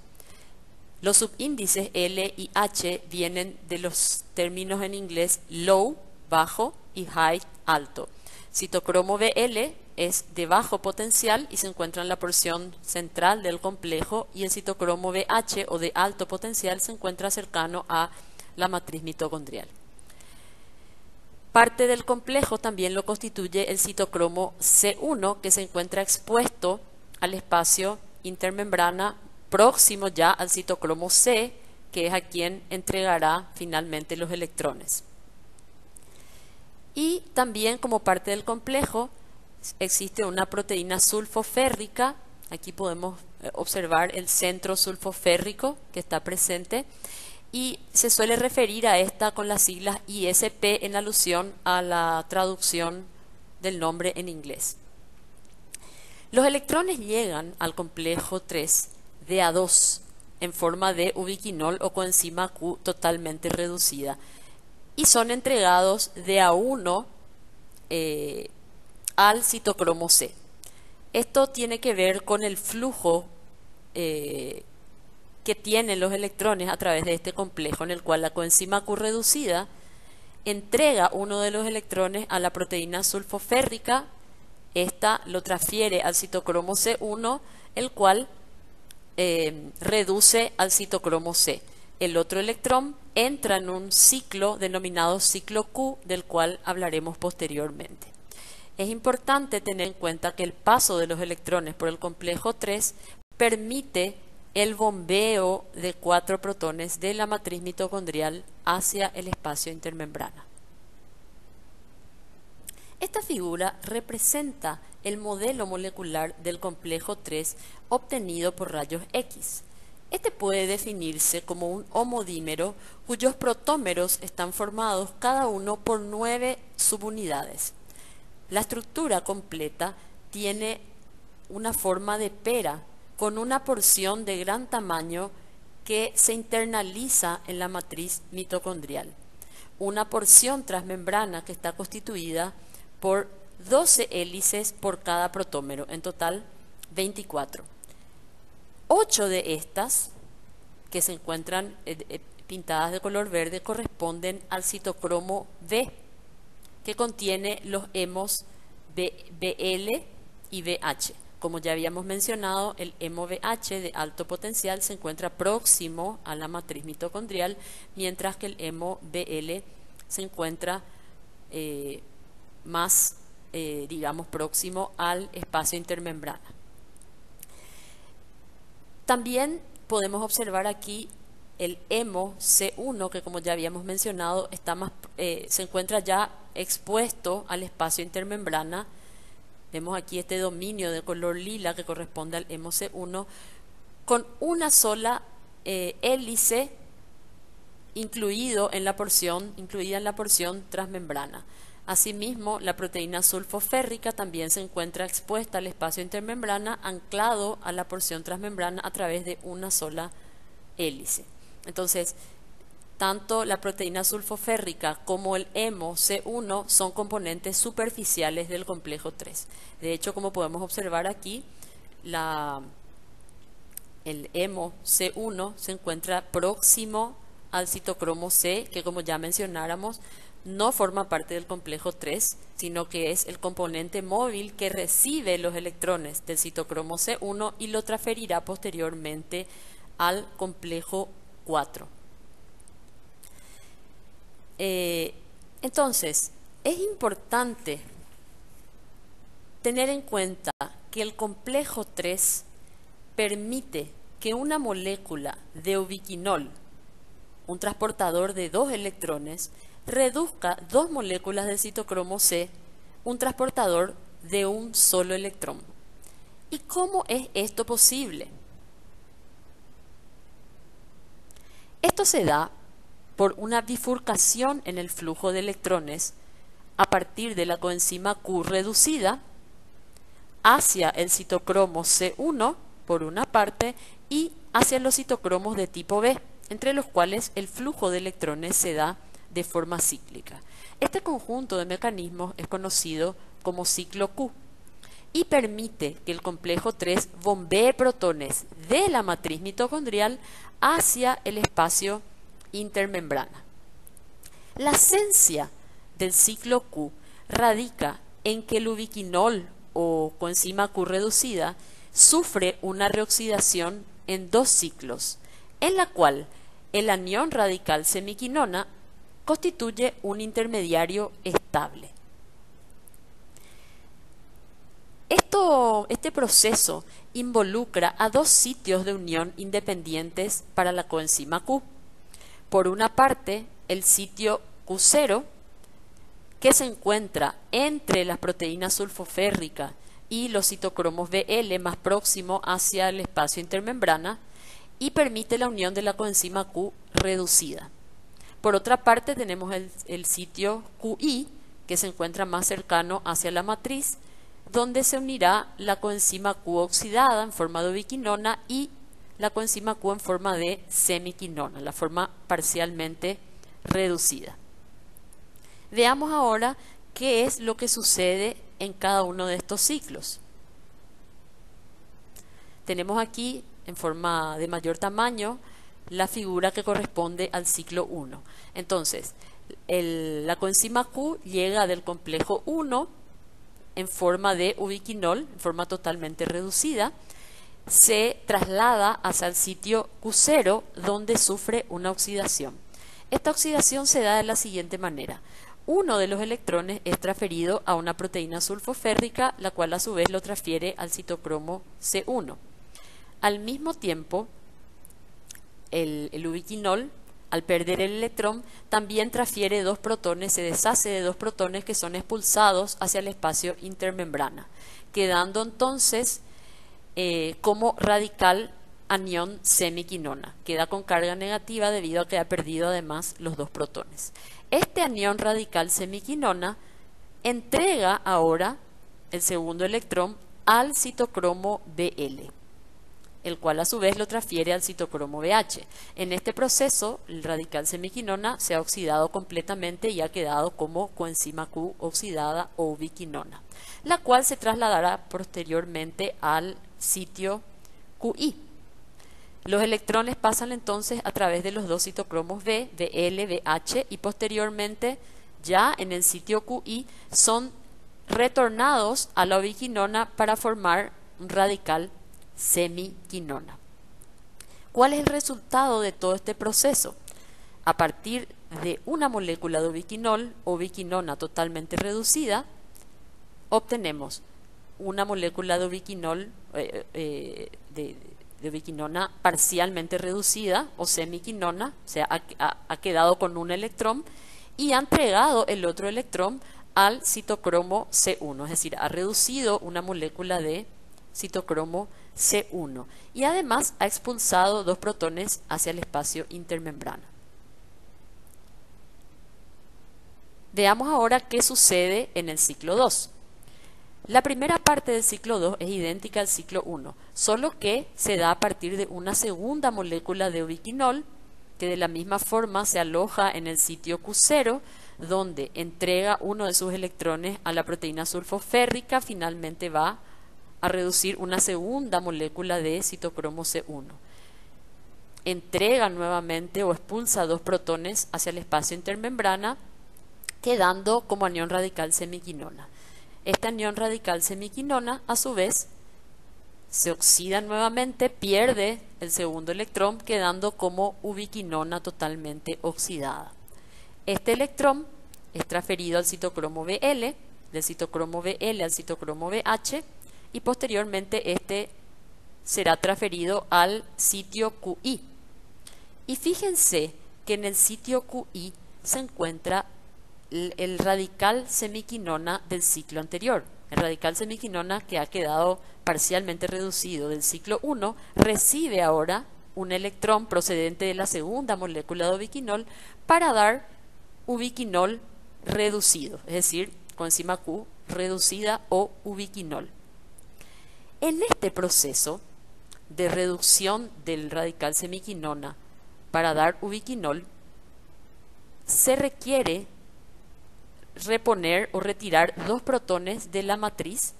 Los subíndices L y H vienen de los términos en inglés low, bajo, y high, alto. Citocromo BL es de bajo potencial y se encuentra en la porción central del complejo, y el citocromo BH o de alto potencial se encuentra cercano a la matriz mitocondrial. Parte del complejo también lo constituye el citocromo C1, que se encuentra expuesto al espacio intermembrana próximo ya al citocromo C, que es a quien entregará finalmente los electrones. Y también como parte del complejo existe una proteína sulfoférrica. Aquí podemos observar el centro sulfoférrico que está presente y se suele referir a esta con las siglas ISP en alusión a la traducción del nombre en inglés. Los electrones llegan al complejo 3 de A2 en forma de ubiquinol o coenzima Q totalmente reducida y son entregados de A1 al citocromo C. Esto tiene que ver con el flujo que tienen los electrones a través de este complejo, en el cual la coenzima Q reducida entrega uno de los electrones a la proteína sulfoférrica. Esta lo transfiere al citocromo C1, el cual reduce al citocromo C. El otro electrón entra en un ciclo denominado ciclo Q, del cual hablaremos posteriormente. Es importante tener en cuenta que el paso de los electrones por el complejo 3 permite el bombeo de 4 protones de la matriz mitocondrial hacia el espacio intermembrana. Esta figura representa el modelo molecular del complejo 3 obtenido por rayos X. Este puede definirse como un homodímero cuyos protómeros están formados cada uno por 9 subunidades. La estructura completa tiene una forma de pera con una porción de gran tamaño que se internaliza en la matriz mitocondrial. Una porción transmembrana que está constituida por 12 hélices por cada protómero, en total 24. 8 de estas, que se encuentran pintadas de color verde, corresponden al citocromo B, que contiene los hemos BL y BH. Como ya habíamos mencionado, el hemo BH de alto potencial se encuentra próximo a la matriz mitocondrial, mientras que el hemo BL se encuentra más, digamos, próximo al espacio intermembrana. También podemos observar aquí el hemo C1, que como ya habíamos mencionado, se encuentra ya expuesto al espacio intermembrana. Vemos aquí este dominio de color lila que corresponde al hemo C1 con una sola hélice incluida en la porción transmembrana. Asimismo, la proteína sulfoférrica también se encuentra expuesta al espacio intermembrana, anclado a la porción transmembrana a través de una sola hélice. Entonces, tanto la proteína sulfoférrica como el hemo C1 son componentes superficiales del complejo 3. De hecho, como podemos observar aquí, el hemo C1 se encuentra próximo al citocromo C, que como ya mencionáramos, no forma parte del complejo 3, sino que es el componente móvil que recibe los electrones del citocromo C1 y lo transferirá posteriormente al complejo 4. Entonces, es importante tener en cuenta que el complejo 3 permite que una molécula de ubiquinol, un transportador de 2 electrones, reduzca 2 moléculas del citocromo C, un transportador de un solo electrón. ¿Y cómo es esto posible? Esto se da por una bifurcación en el flujo de electrones a partir de la coenzima Q reducida hacia el citocromo C1 por una parte y hacia los citocromos de tipo B, entre los cuales el flujo de electrones se da de forma cíclica. Este conjunto de mecanismos es conocido como ciclo Q y permite que el complejo 3 bombee protones de la matriz mitocondrial hacia el espacio intermembrana. La esencia del ciclo Q radica en que el ubiquinol o coenzima Q reducida sufre una reoxidación en 2 ciclos, en la cual el anión radical semiquinona constituye un intermediario estable. Este proceso involucra a 2 sitios de unión independientes para la coenzima Q. Por una parte, el sitio Q0, que se encuentra entre las proteínas sulfoférricas y los citocromos BL más próximo hacia el espacio intermembrana y permite la unión de la coenzima Q reducida. Por otra parte, tenemos el sitio QI, que se encuentra más cercano hacia la matriz, donde se unirá la coenzima Q oxidada en forma de ubiquinona y la coenzima Q en forma de semiquinona, la forma parcialmente reducida. Veamos ahora qué es lo que sucede en cada uno de estos ciclos. Tenemos aquí en forma de mayor tamaño la figura que corresponde al ciclo 1. Entonces, la coenzima Q llega del complejo 1 en forma de ubiquinol, en forma totalmente reducida, se traslada hacia el sitio Q0 donde sufre una oxidación. Esta oxidación se da de la siguiente manera. Uno de los electrones es transferido a una proteína sulfoférrica, la cual a su vez lo transfiere al citocromo C1. Al mismo tiempo, el ubiquinol, al perder el electrón, también transfiere dos protones, se deshace de dos protones que son expulsados hacia el espacio intermembrana, quedando entonces como radical anión semiquinona. Queda con carga negativa debido a que ha perdido además los dos protones. Este anión radical semiquinona entrega ahora el segundo electrón al citocromo Bl, el cual a su vez lo transfiere al citocromo BH. En este proceso, el radical semiquinona se ha oxidado completamente y ha quedado como coenzima Q oxidada o ubiquinona, la cual se trasladará posteriormente al sitio QI. Los electrones pasan entonces a través de los dos citocromos B, Bl, BH y posteriormente ya en el sitio QI son retornados a la ubiquinona para formar un radical semiquinona. ¿Cuál es el resultado de todo este proceso? A partir de una molécula de ubiquinol o ubiquinona totalmente reducida, obtenemos una molécula de ubiquinol de ubiquinona parcialmente reducida o semiquinona, o sea, ha quedado con un electrón y ha entregado el otro electrón al citocromo C1, es decir, ha reducido una molécula de citocromo C1 y además ha expulsado dos protones hacia el espacio intermembrana. Veamos ahora qué sucede en el ciclo 2. La primera parte del ciclo 2 es idéntica al ciclo 1, solo que se da a partir de una segunda molécula de ubiquinol que de la misma forma se aloja en el sitio Q0, donde entrega uno de sus electrones a la proteína sulfoférrica, finalmente va a reducir una segunda molécula de citocromo C1. Entrega nuevamente o expulsa dos protones hacia el espacio intermembrana, quedando como anión radical semiquinona. Esta anión radical semiquinona, a su vez, se oxida nuevamente, pierde el segundo electrón, quedando como ubiquinona totalmente oxidada. Este electrón es transferido al citocromo Bl, del citocromo Bl al citocromo BH, y posteriormente este será transferido al sitio QI. Y fíjense que en el sitio QI se encuentra el radical semiquinona del ciclo anterior. El radical semiquinona que ha quedado parcialmente reducido del ciclo 1 recibe ahora un electrón procedente de la segunda molécula de ubiquinol para dar ubiquinol reducido, es decir, coenzima Q reducida o ubiquinol. En este proceso de reducción del radical semiquinona para dar ubiquinol, se requiere reponer o retirar dos protones de la matriz.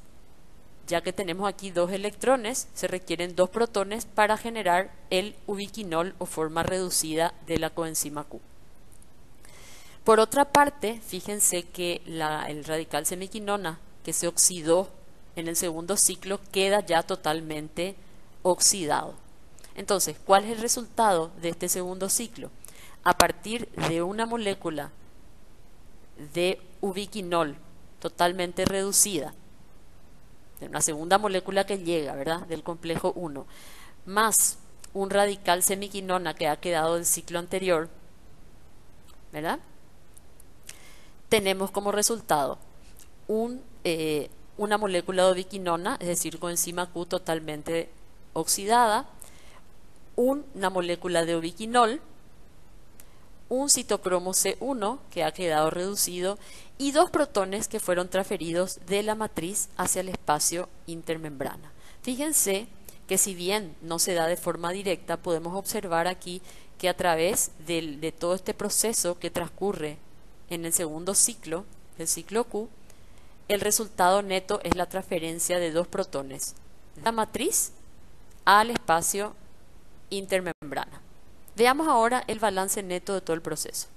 Ya que tenemos aquí dos electrones, se requieren dos protones para generar el ubiquinol o forma reducida de la coenzima Q. Por otra parte, fíjense que el radical semiquinona que se oxidó en el segundo ciclo queda ya totalmente oxidado. Entonces, ¿cuál es el resultado de este segundo ciclo? A partir de una molécula de ubiquinol totalmente reducida, de una segunda molécula que llega, ¿verdad?, del complejo 1, más un radical semiquinona que ha quedado del ciclo anterior, ¿verdad? Tenemos como resultado una molécula de ubiquinona, es decir, coenzima Q totalmente oxidada, una molécula de ubiquinol, un citocromo C1 que ha quedado reducido y dos protones que fueron transferidos de la matriz hacia el espacio intermembrana. Fíjense que si bien no se da de forma directa, podemos observar aquí que a través de todo este proceso que transcurre en el segundo ciclo, el ciclo Q, el resultado neto es la transferencia de dos protones de la matriz al espacio intermembrana. Veamos ahora el balance neto de todo el proceso.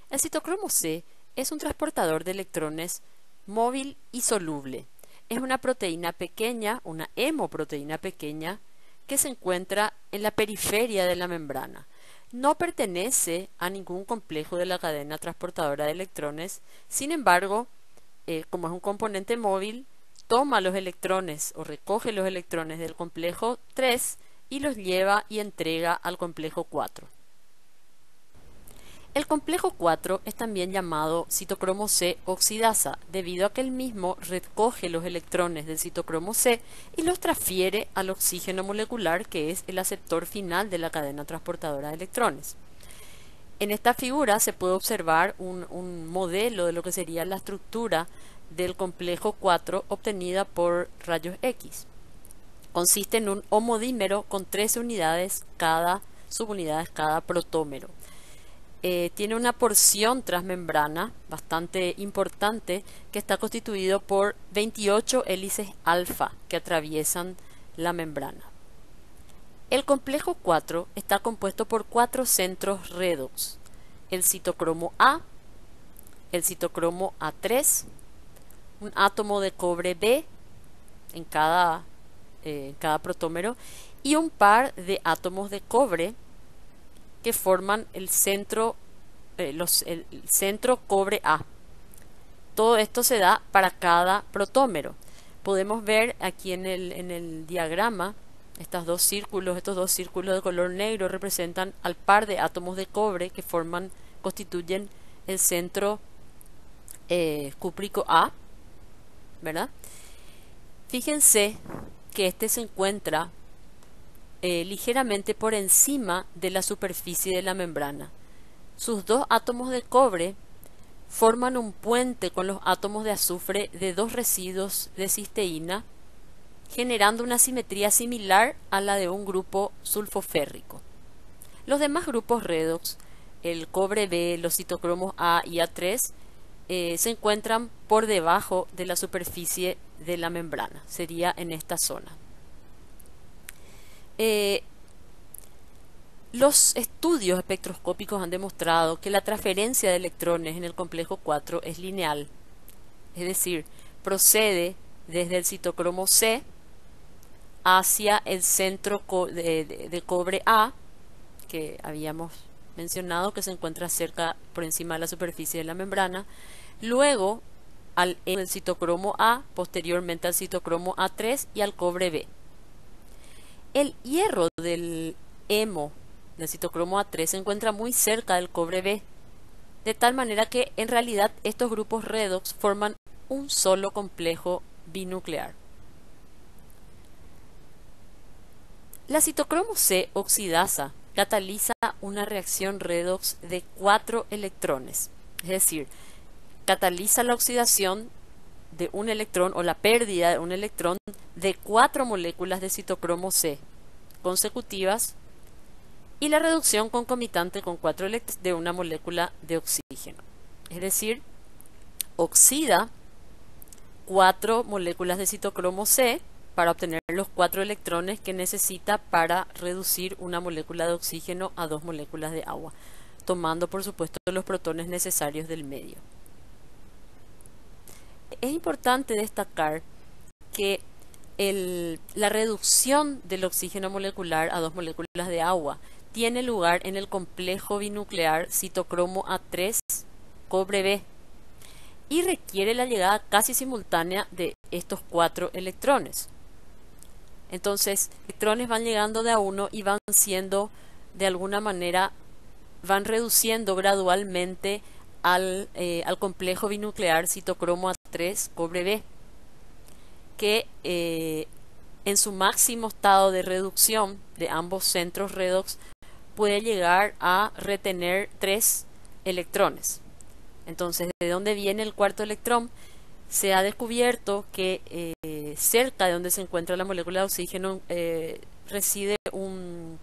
El citocromo C es un transportador de electrones móvil y soluble. Es una proteína pequeña, una hemoproteína pequeña, que se encuentra en la periferia de la membrana. No pertenece a ningún complejo de la cadena transportadora de electrones, sin embargo, como es un componente móvil, toma los electrones o recoge los electrones del complejo 3 y los lleva y entrega al complejo 4. El complejo 4 es también llamado citocromo C oxidasa, debido a que el mismo recoge los electrones del citocromo C y los transfiere al oxígeno molecular, que es el aceptor final de la cadena transportadora de electrones. En esta figura se puede observar un modelo de lo que sería la estructura del complejo 4 obtenida por rayos X. Consiste en un homodímero con 13 subunidades cada protómero. Tiene una porción transmembrana bastante importante que está constituido por 28 hélices alfa que atraviesan la membrana. El complejo 4 está compuesto por 4 centros redox: el citocromo A, el citocromo A3, un átomo de cobre B en cada protómero y un par de átomos de cobre que forman el centro cobre A. Todo esto se da para cada protómero. Podemos ver aquí en el diagrama estos dos círculos de color negro representan al par de átomos de cobre que constituyen el centro cúprico A, ¿verdad? Fíjense que este se encuentra ligeramente por encima de la superficie de la membrana. Sus dos átomos de cobre forman un puente con los átomos de azufre de dos residuos de cisteína, generando una simetría similar a la de un grupo sulfoférrico. Los demás grupos redox, el cobre B, los citocromos A y A3, se encuentran por debajo de la superficie de la membrana. Sería en esta zona. Los estudios espectroscópicos han demostrado que la transferencia de electrones en el complejo 4 es lineal, es decir, procede desde el citocromo C hacia el centro de cobre A, que habíamos mencionado que se encuentra por encima de la superficie de la membrana, luego al citocromo A, posteriormente al citocromo A3 y al cobre B. El hierro del hemo del citocromo A3 se encuentra muy cerca del cobre B, de tal manera que en realidad estos grupos redox forman un solo complejo binuclear. La citocromo C oxidasa cataliza una reacción redox de 4 electrones, es decir, cataliza la oxidación de un electrón o la pérdida de un electrón de 4 moléculas de citocromo C consecutivas y la reducción concomitante con 4 electrones de una molécula de oxígeno. Es decir, oxida 4 moléculas de citocromo C para obtener los 4 electrones que necesita para reducir una molécula de oxígeno a 2 moléculas de agua, tomando por supuesto los protones necesarios del medio. Es importante destacar que la reducción del oxígeno molecular a 2 moléculas de agua tiene lugar en el complejo binuclear citocromo A3 cobre B y requiere la llegada casi simultánea de estos 4 electrones. Entonces, electrones van llegando de a uno y van siendo, de alguna manera, van reduciendo gradualmente al complejo binuclear citocromo A3 cobre B, que en su máximo estado de reducción de ambos centros redox puede llegar a retener 3 electrones. Entonces, ¿de dónde viene el cuarto electrón? Se ha descubierto que cerca de donde se encuentra la molécula de oxígeno reside un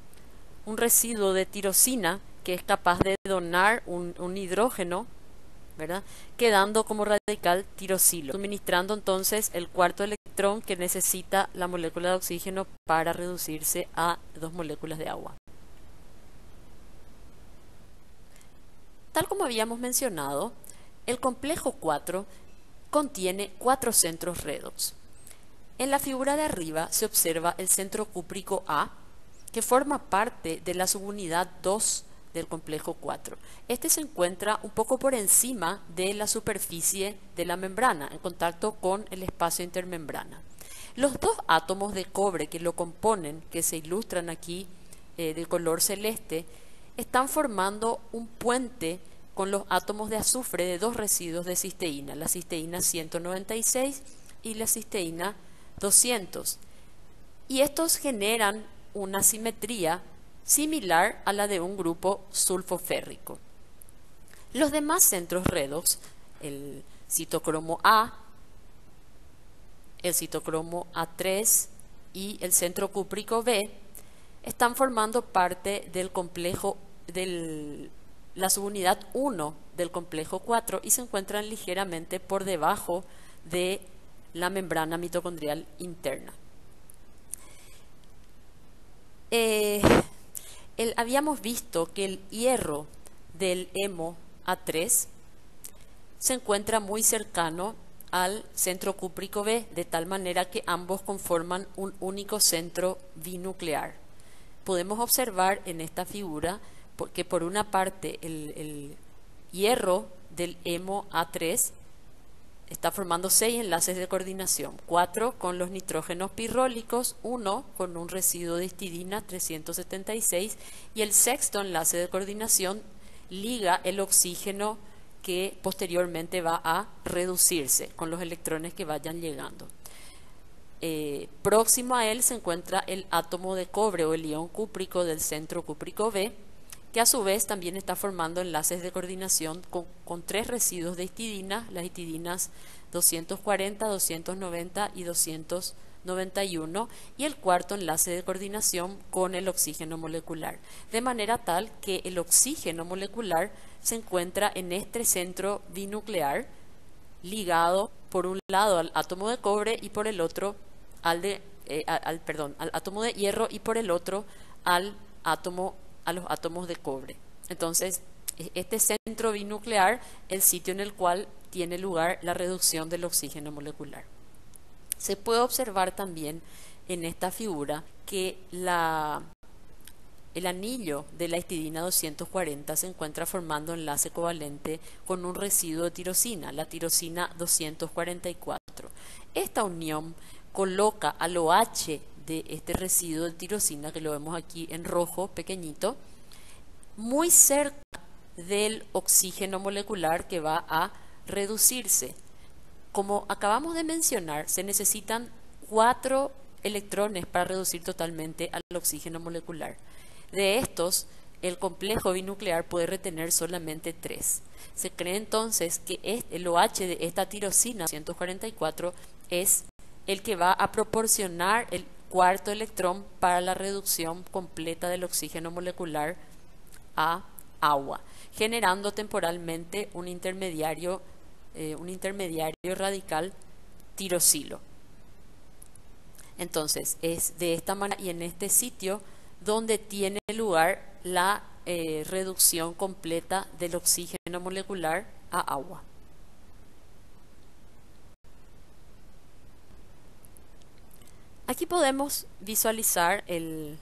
residuo de tirosina que es capaz de donar un hidrógeno, ¿verdad?, quedando como radical tirosilo, suministrando entonces el cuarto electrón que necesita la molécula de oxígeno para reducirse a 2 moléculas de agua. Tal como habíamos mencionado, el complejo 4 contiene 4 centros redox. En la figura de arriba se observa el centro cúprico A, que forma parte de la subunidad 2 del complejo 4. Este se encuentra un poco por encima de la superficie de la membrana, en contacto con el espacio intermembrana. Los dos átomos de cobre que lo componen, que se ilustran aquí de color celeste, están formando un puente con los átomos de azufre de dos residuos de cisteína, la cisteína 196 y la cisteína 200. Y estos generan una simetría similar a la de un grupo sulfoférrico. Los demás centros redox, el citocromo A, el citocromo A3 y el centro cúprico B, están formando parte del complejo la subunidad 1 del complejo 4 y se encuentran ligeramente por debajo de la membrana mitocondrial interna. Habíamos visto que el hierro del hemo A3 se encuentra muy cercano al centro cúprico B, de tal manera que ambos conforman un único centro binuclear. Podemos observar en esta figura que por una parte el hierro del hemo A3 está formando 6 enlaces de coordinación, 4 con los nitrógenos pirrólicos, 1 con un residuo de histidina 376 y el sexto enlace de coordinación liga el oxígeno que posteriormente va a reducirse con los electrones que vayan llegando. Próximo a él se encuentra el átomo de cobre o el ion cúprico del centro cúprico B, que a su vez también está formando enlaces de coordinación con 3 residuos de histidina, las histidinas 240, 290 y 291, y el cuarto enlace de coordinación con el oxígeno molecular, de manera tal que el oxígeno molecular se encuentra en este centro binuclear ligado por un lado al átomo de cobre y por el otro al átomo de hierro y por el otro a los átomos de cobre. Entonces, este centro binuclear, el sitio en el cual tiene lugar la reducción del oxígeno molecular. Se puede observar también en esta figura que el anillo de la histidina 240 se encuentra formando enlace covalente con un residuo de tirosina, la tirosina 244. Esta unión coloca al OH de este residuo de tirosina, que lo vemos aquí en rojo pequeñito, muy cerca del oxígeno molecular que va a reducirse. Como acabamos de mencionar, se necesitan 4 electrones para reducir totalmente al oxígeno molecular. De estos, el complejo binuclear puede retener solamente 3. Se cree entonces que el OH de esta tirosina 144 es el que va a proporcionar el cuarto electrón para la reducción completa del oxígeno molecular a agua, generando temporalmente un intermediario radical tirosilo. Entonces, es de esta manera y en este sitio donde tiene lugar la reducción completa del oxígeno molecular a agua. Aquí podemos visualizar el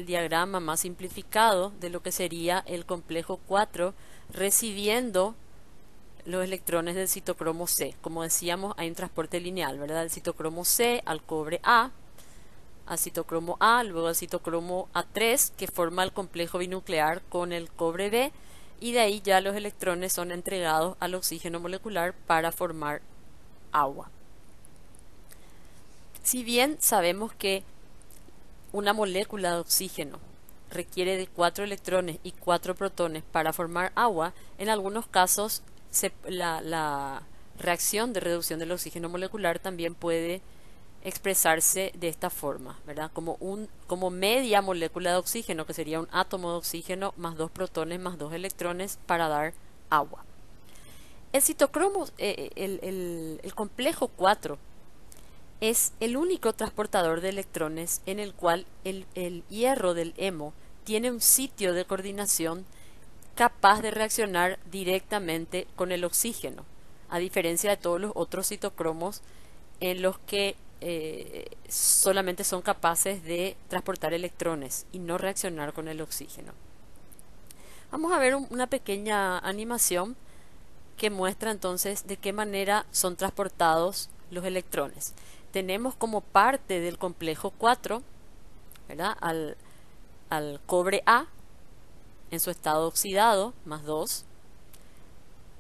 diagrama más simplificado de lo que sería el complejo 4 recibiendo los electrones del citocromo C. Como decíamos, hay un transporte lineal, ¿verdad? El citocromo C al cobre A, al citocromo A, luego al citocromo A3, que forma el complejo binuclear con el cobre B, y de ahí ya los electrones son entregados al oxígeno molecular para formar agua. Si bien sabemos que una molécula de oxígeno requiere de 4 electrones y 4 protones para formar agua, en algunos casos la reacción de reducción del oxígeno molecular también puede expresarse de esta forma, ¿verdad? Como media molécula de oxígeno, que sería un átomo de oxígeno más 2 protones más 2 electrones para dar agua. El citocromo, el complejo 4 es el único transportador de electrones en el cual el hierro del hemo tiene un sitio de coordinación capaz de reaccionar directamente con el oxígeno, a diferencia de todos los otros citocromos en los que solamente son capaces de transportar electrones y no reaccionar con el oxígeno. Vamos a ver una pequeña animación que muestra entonces de qué manera son transportados los electrones. Tenemos como parte del complejo 4, ¿verdad? al cobre A en su estado oxidado, más 2.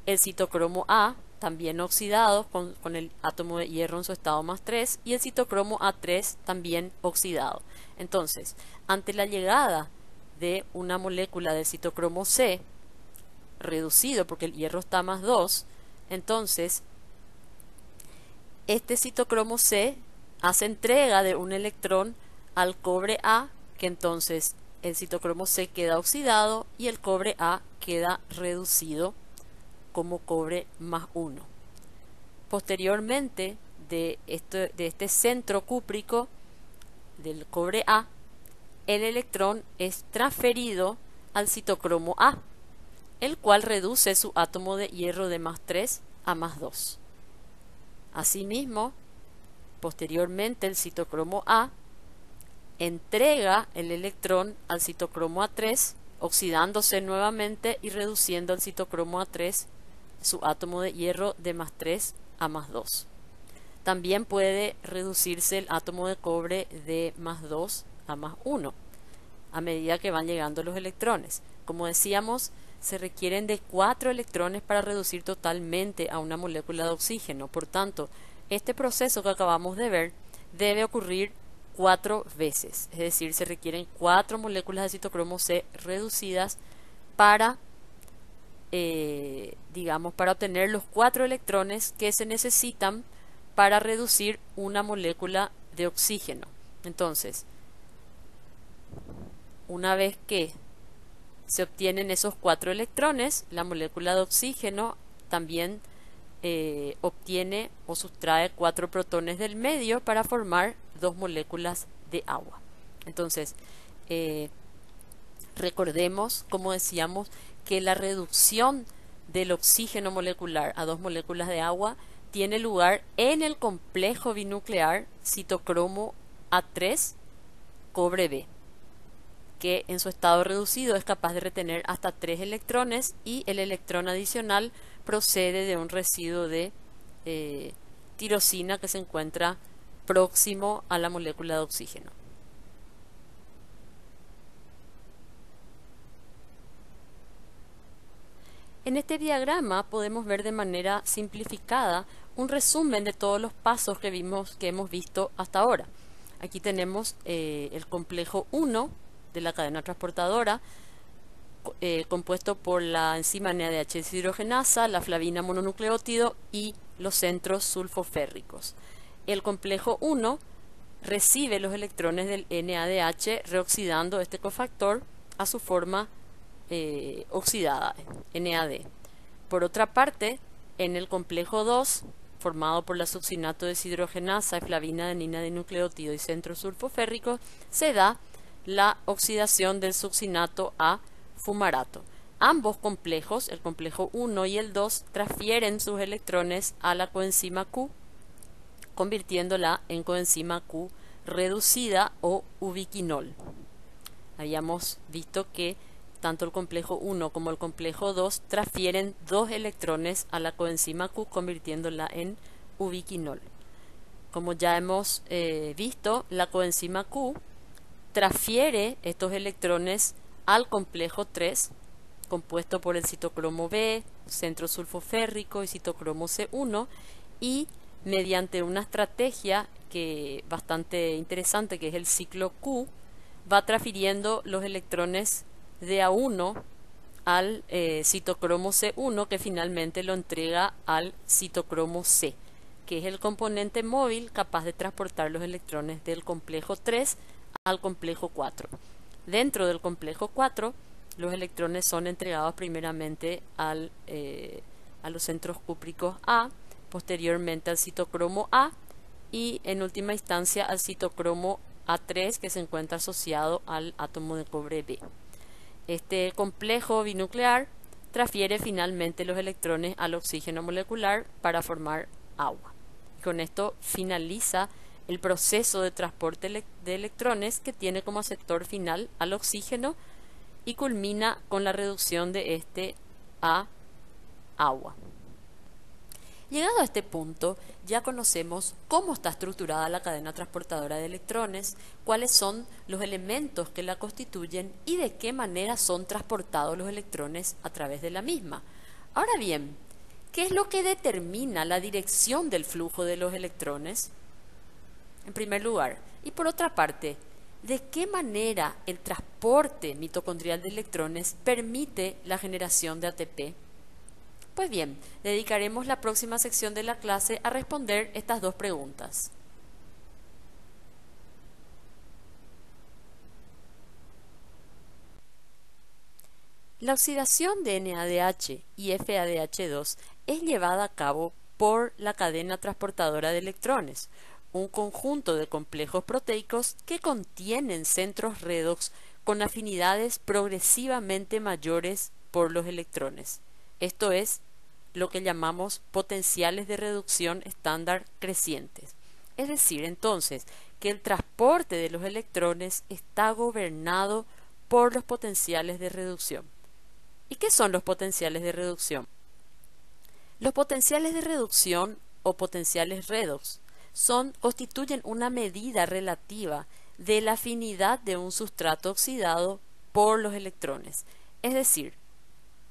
El citocromo A, también oxidado, con el átomo de hierro en su estado más 3. Y el citocromo A3, también oxidado. Entonces, ante la llegada de una molécula de citocromo C, reducido porque el hierro está más 2, entonces este citocromo C hace entrega de un electrón al cobre A, que entonces el citocromo C queda oxidado y el cobre A queda reducido como cobre más 1. Posteriormente de este centro cúprico del cobre A, el electrón es transferido al citocromo A, el cual reduce su átomo de hierro de más 3 a más 2. Asimismo, posteriormente el citocromo A entrega el electrón al citocromo A3, oxidándose nuevamente y reduciendo el citocromo A3 su átomo de hierro de más 3 a más 2. También puede reducirse el átomo de cobre de más 2 a más 1 a medida que van llegando los electrones. Como decíamos, se requieren de 4 electrones para reducir totalmente a una molécula de oxígeno. Por tanto, este proceso que acabamos de ver debe ocurrir 4 veces. Es decir, se requieren 4 moléculas de citocromo C reducidas para, para obtener los 4 electrones que se necesitan para reducir una molécula de oxígeno. Entonces, una vez que se obtienen esos 4 electrones, la molécula de oxígeno también obtiene o sustrae 4 protones del medio para formar 2 moléculas de agua. Entonces, recordemos, como decíamos, que la reducción del oxígeno molecular a 2 moléculas de agua tiene lugar en el complejo binuclear citocromo A3 cobre B, que en su estado reducido es capaz de retener hasta 3 electrones y el electrón adicional procede de un residuo de tirosina que se encuentra próximo a la molécula de oxígeno. En este diagrama podemos ver de manera simplificada un resumen de todos los pasos que hemos visto hasta ahora. Aquí tenemos el complejo 1 de la cadena transportadora, compuesto por la enzima NADH deshidrogenasa, la flavina mononucleótido y los centros sulfoférricos. El complejo 1 recibe los electrones del NADH reoxidando este cofactor a su forma oxidada, NAD. Por otra parte, en el complejo 2, formado por la succinato deshidrogenasa, flavina adenina dinucleótido y centros sulfoférricos, se da la oxidación del succinato a fumarato. Ambos complejos, el complejo 1 y el 2, transfieren sus electrones a la coenzima Q, convirtiéndola en coenzima Q reducida o ubiquinol. Habíamos visto que tanto el complejo 1 como el complejo 2 transfieren 2 electrones a la coenzima Q, convirtiéndola en ubiquinol. Como ya hemos visto, la coenzima Q transfiere estos electrones al complejo 3, compuesto por el citocromo B, centro sulfoférrico y citocromo C1, y mediante una estrategia bastante interesante, que es el ciclo Q, va transfiriendo los electrones de A1 al citocromo C1, que finalmente lo entrega al citocromo C, que es el componente móvil capaz de transportar los electrones del complejo 3 al complejo 4. Dentro del complejo 4, los electrones son entregados primeramente a los centros cúpricos A, posteriormente al citocromo A y en última instancia al citocromo A3, que se encuentra asociado al átomo de cobre B. Este complejo binuclear transfiere finalmente los electrones al oxígeno molecular para formar agua. Con esto finaliza el proceso de transporte de electrones, que tiene como aceptor final al oxígeno y culmina con la reducción de este a agua. Llegado a este punto, ya conocemos cómo está estructurada la cadena transportadora de electrones, cuáles son los elementos que la constituyen y de qué manera son transportados los electrones a través de la misma. Ahora bien, ¿qué es lo que determina la dirección del flujo de los electrones? En primer lugar, y por otra parte, ¿de qué manera el transporte mitocondrial de electrones permite la generación de ATP? Pues bien, dedicaremos la próxima sección de la clase a responder estas dos preguntas. La oxidación de NADH y FADH2 es llevada a cabo por la cadena transportadora de electrones, un conjunto de complejos proteicos que contienen centros redox con afinidades progresivamente mayores por los electrones. Esto es lo que llamamos potenciales de reducción estándar crecientes. Es decir, entonces, que el transporte de los electrones está gobernado por los potenciales de reducción. ¿Y qué son los potenciales de reducción? Los potenciales de reducción o potenciales redox constituyen una medida relativa de la afinidad de un sustrato oxidado por los electrones. Es decir,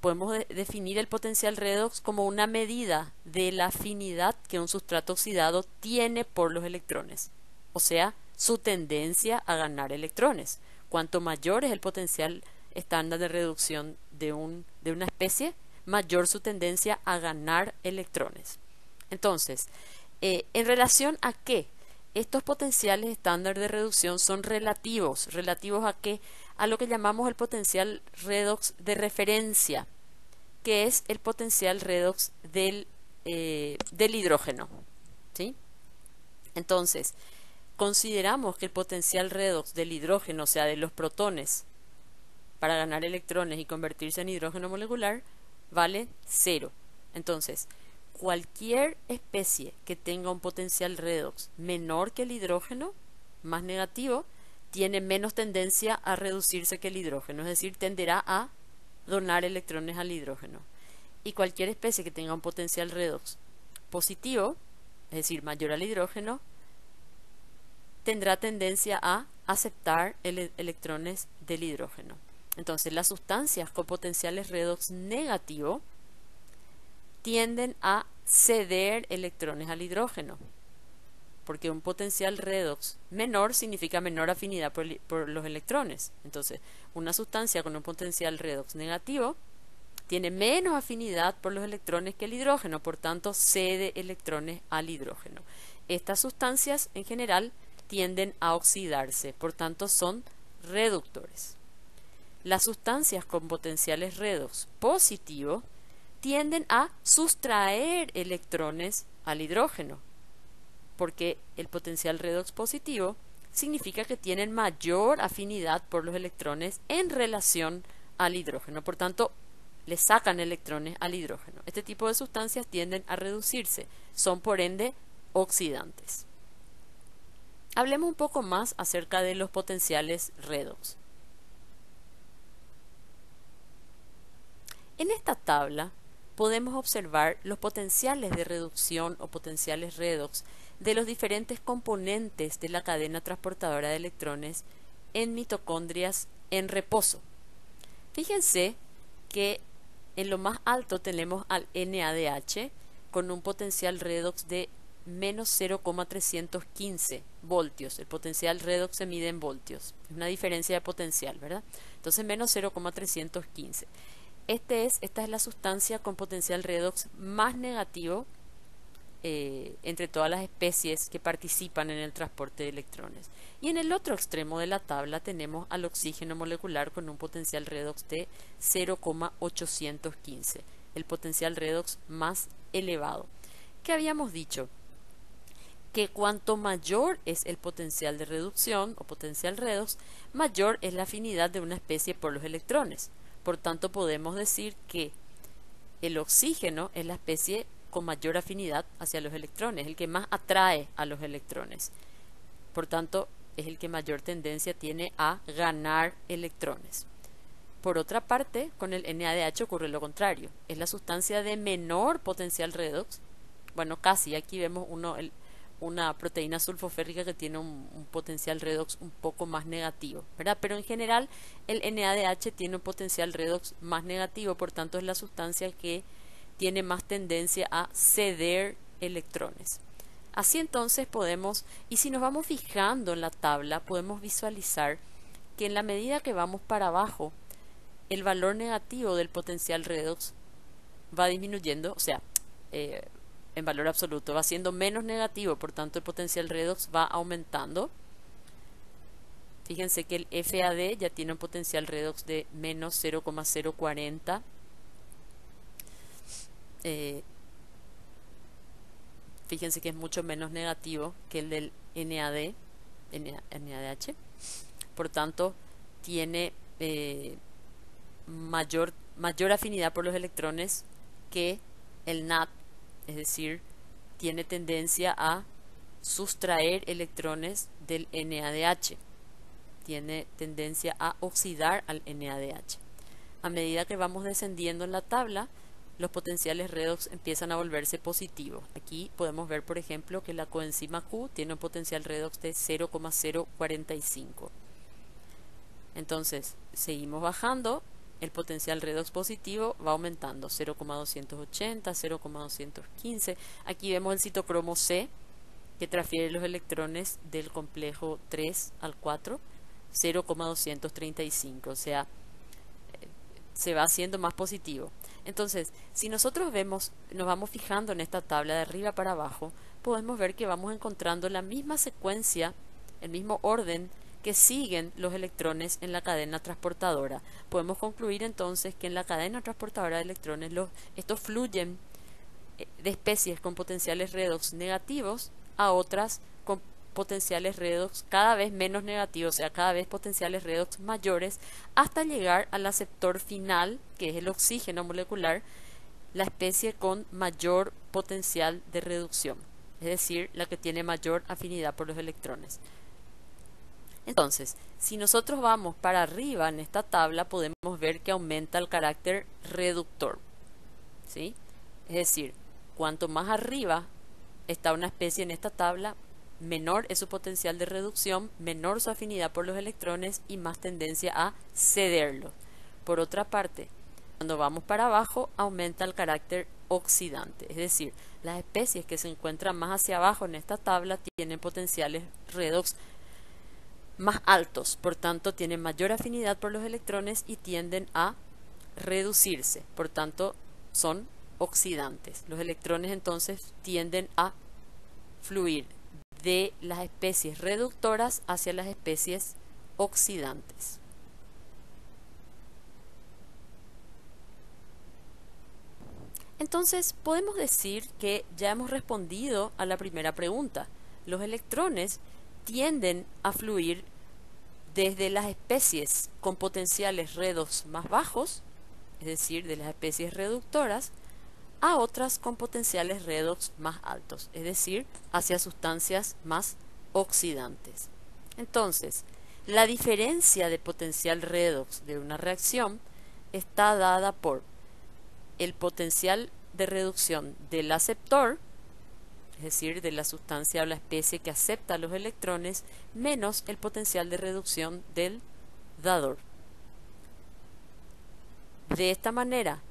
podemos definir el potencial redox como una medida de la afinidad que un sustrato oxidado tiene por los electrones, o sea, su tendencia a ganar electrones. Cuanto mayor es el potencial estándar de reducción de una especie, mayor su tendencia a ganar electrones. Entonces, ¿en relación a qué? Estos potenciales estándar de reducción son relativos. ¿Relativos a qué? A lo que llamamos el potencial redox de referencia, que es el potencial redox del hidrógeno. ¿Sí? Entonces, consideramos que el potencial redox del hidrógeno, o sea, de los protones, para ganar electrones y convertirse en hidrógeno molecular, vale 0. Entonces, cualquier especie que tenga un potencial redox menor que el hidrógeno, más negativo, tiene menos tendencia a reducirse que el hidrógeno, es decir, tenderá a donar electrones al hidrógeno. Y cualquier especie que tenga un potencial redox positivo, es decir, mayor al hidrógeno, tendrá tendencia a aceptar electrones del hidrógeno. Entonces, las sustancias con potenciales redox negativo tienden a ceder electrones al hidrógeno, porque un potencial redox menor significa menor afinidad por los electrones. Entonces, una sustancia con un potencial redox negativo tiene menos afinidad por los electrones que el hidrógeno, por tanto cede electrones al hidrógeno. Estas sustancias en general tienden a oxidarse, por tanto son reductores. Las sustancias con potenciales redox positivos tienden a sustraer electrones al hidrógeno, porque el potencial redox positivo significa que tienen mayor afinidad por los electrones en relación al hidrógeno, por tanto le sacan electrones al hidrógeno. Este tipo de sustancias tienden a reducirse, son por ende oxidantes. Hablemos un poco más acerca de los potenciales redox. En esta tabla podemos observar los potenciales de reducción o potenciales redox de los diferentes componentes de la cadena transportadora de electrones en mitocondrias en reposo. Fíjense que en lo más alto tenemos al NADH con un potencial redox de menos 0,315 voltios. El potencial redox se mide en voltios. Es una diferencia de potencial, ¿verdad? Entonces menos 0,315. Esta es la sustancia con potencial redox más negativo entre todas las especies que participan en el transporte de electrones. Y en el otro extremo de la tabla tenemos al oxígeno molecular con un potencial redox de 0,815, el potencial redox más elevado. ¿Qué habíamos dicho? Que cuanto mayor es el potencial de reducción o potencial redox, mayor es la afinidad de una especie por los electrones. Por tanto, podemos decir que el oxígeno es la especie con mayor afinidad hacia los electrones, el que más atrae a los electrones. Por tanto, es el que mayor tendencia tiene a ganar electrones. Por otra parte, con el NADH ocurre lo contrario. Es la sustancia de menor potencial redox bueno, casi, aquí vemos una proteína sulfoférrica que tiene un potencial redox un poco más negativo, ¿verdad? Pero en general el NADH tiene un potencial redox más negativo, por tanto es la sustancia que tiene más tendencia a ceder electrones. Así entonces podemos, y si nos vamos fijando en la tabla, podemos visualizar que en la medida que vamos para abajo, el valor negativo del potencial redox va disminuyendo, o sea, en valor absoluto, va siendo menos negativo, por tanto el potencial redox va aumentando. Fíjense que el FAD ya tiene un potencial redox de menos 0,040. Fíjense que es mucho menos negativo que el del NADH. Por tanto, tiene mayor afinidad por los electrones que el NAD, es decir, tiene tendencia a sustraer electrones del NADH, tiene tendencia a oxidar al NADH. A medida que vamos descendiendo en la tabla, los potenciales redox empiezan a volverse positivos. Aquí podemos ver, por ejemplo, que la coenzima Q tiene un potencial redox de 0,045. Entonces, seguimos bajando, el potencial redox positivo va aumentando, 0,280, 0,215. Aquí vemos el citocromo C, que transfiere los electrones del complejo 3 al 4, 0,235, o sea, se va haciendo más positivo. Entonces, si nosotros nos vamos fijando en esta tabla de arriba para abajo, podemos ver que vamos encontrando la misma secuencia, el mismo orden que siguen los electrones en la cadena transportadora. Podemos concluir entonces que en la cadena transportadora de electrones estos fluyen de especies con potenciales redox negativos a otras con potenciales redox cada vez menos negativos, o sea, cada vez potenciales redox mayores, hasta llegar al aceptor final, que es el oxígeno molecular, la especie con mayor potencial de reducción, es decir, la que tiene mayor afinidad por los electrones. Entonces, si nosotros vamos para arriba en esta tabla, podemos ver que aumenta el carácter reductor, ¿sí? Es decir, cuanto más arriba está una especie en esta tabla, menor es su potencial de reducción, menor su afinidad por los electrones y más tendencia a cederlos. Por otra parte, cuando vamos para abajo, aumenta el carácter oxidante, es decir, las especies que se encuentran más hacia abajo en esta tabla tienen potenciales redox más altos, por tanto tienen mayor afinidad por los electrones y tienden a reducirse, por tanto son oxidantes. Los electrones entonces tienden a fluir de las especies reductoras hacia las especies oxidantes. Entonces podemos decir que ya hemos respondido a la primera pregunta. Los electrones tienden a fluir desde las especies con potenciales redox más bajos, es decir, de las especies reductoras, a otras con potenciales redox más altos, es decir, hacia sustancias más oxidantes. Entonces, la diferencia de potencial redox de una reacción está dada por el potencial de reducción del aceptor, es decir, de la sustancia o la especie que acepta los electrones, menos el potencial de reducción del dador. De esta manera,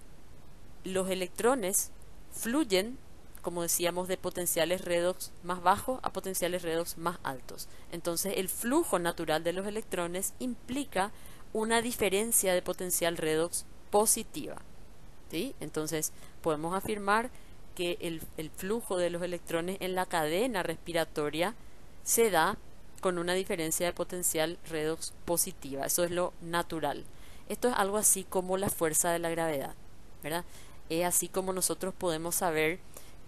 los electrones fluyen, como decíamos, de potenciales redox más bajos a potenciales redox más altos. Entonces, el flujo natural de los electrones implica una diferencia de potencial redox positiva, ¿sí? Entonces, podemos afirmar que el flujo de los electrones en la cadena respiratoria se da con una diferencia de potencial redox positiva. Eso es lo natural. Esto es algo así como la fuerza de la gravedad, ¿verdad? Es así como nosotros podemos saber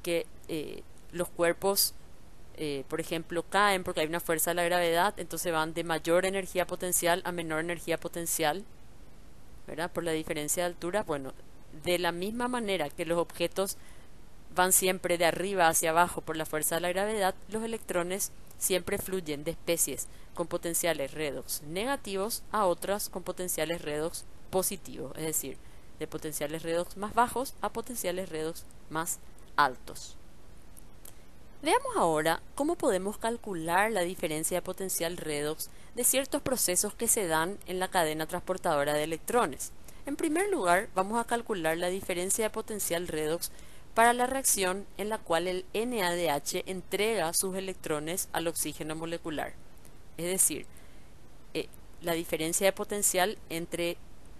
que los cuerpos, por ejemplo, caen porque hay una fuerza de la gravedad, entonces van de mayor energía potencial a menor energía potencial, ¿verdad? Por la diferencia de altura. Bueno, de la misma manera que los objetos van siempre de arriba hacia abajo por la fuerza de la gravedad, los electrones siempre fluyen de especies con potenciales redox negativos a otras con potenciales redox positivos, es decir, de potenciales redox más bajos a potenciales redox más altos. Veamos ahora cómo podemos calcular la diferencia de potencial redox de ciertos procesos que se dan en la cadena transportadora de electrones. En primer lugar, vamos a calcular la diferencia de potencial redox para la reacción en la cual el NADH entrega sus electrones al oxígeno molecular. Es decir, la diferencia de potencial entre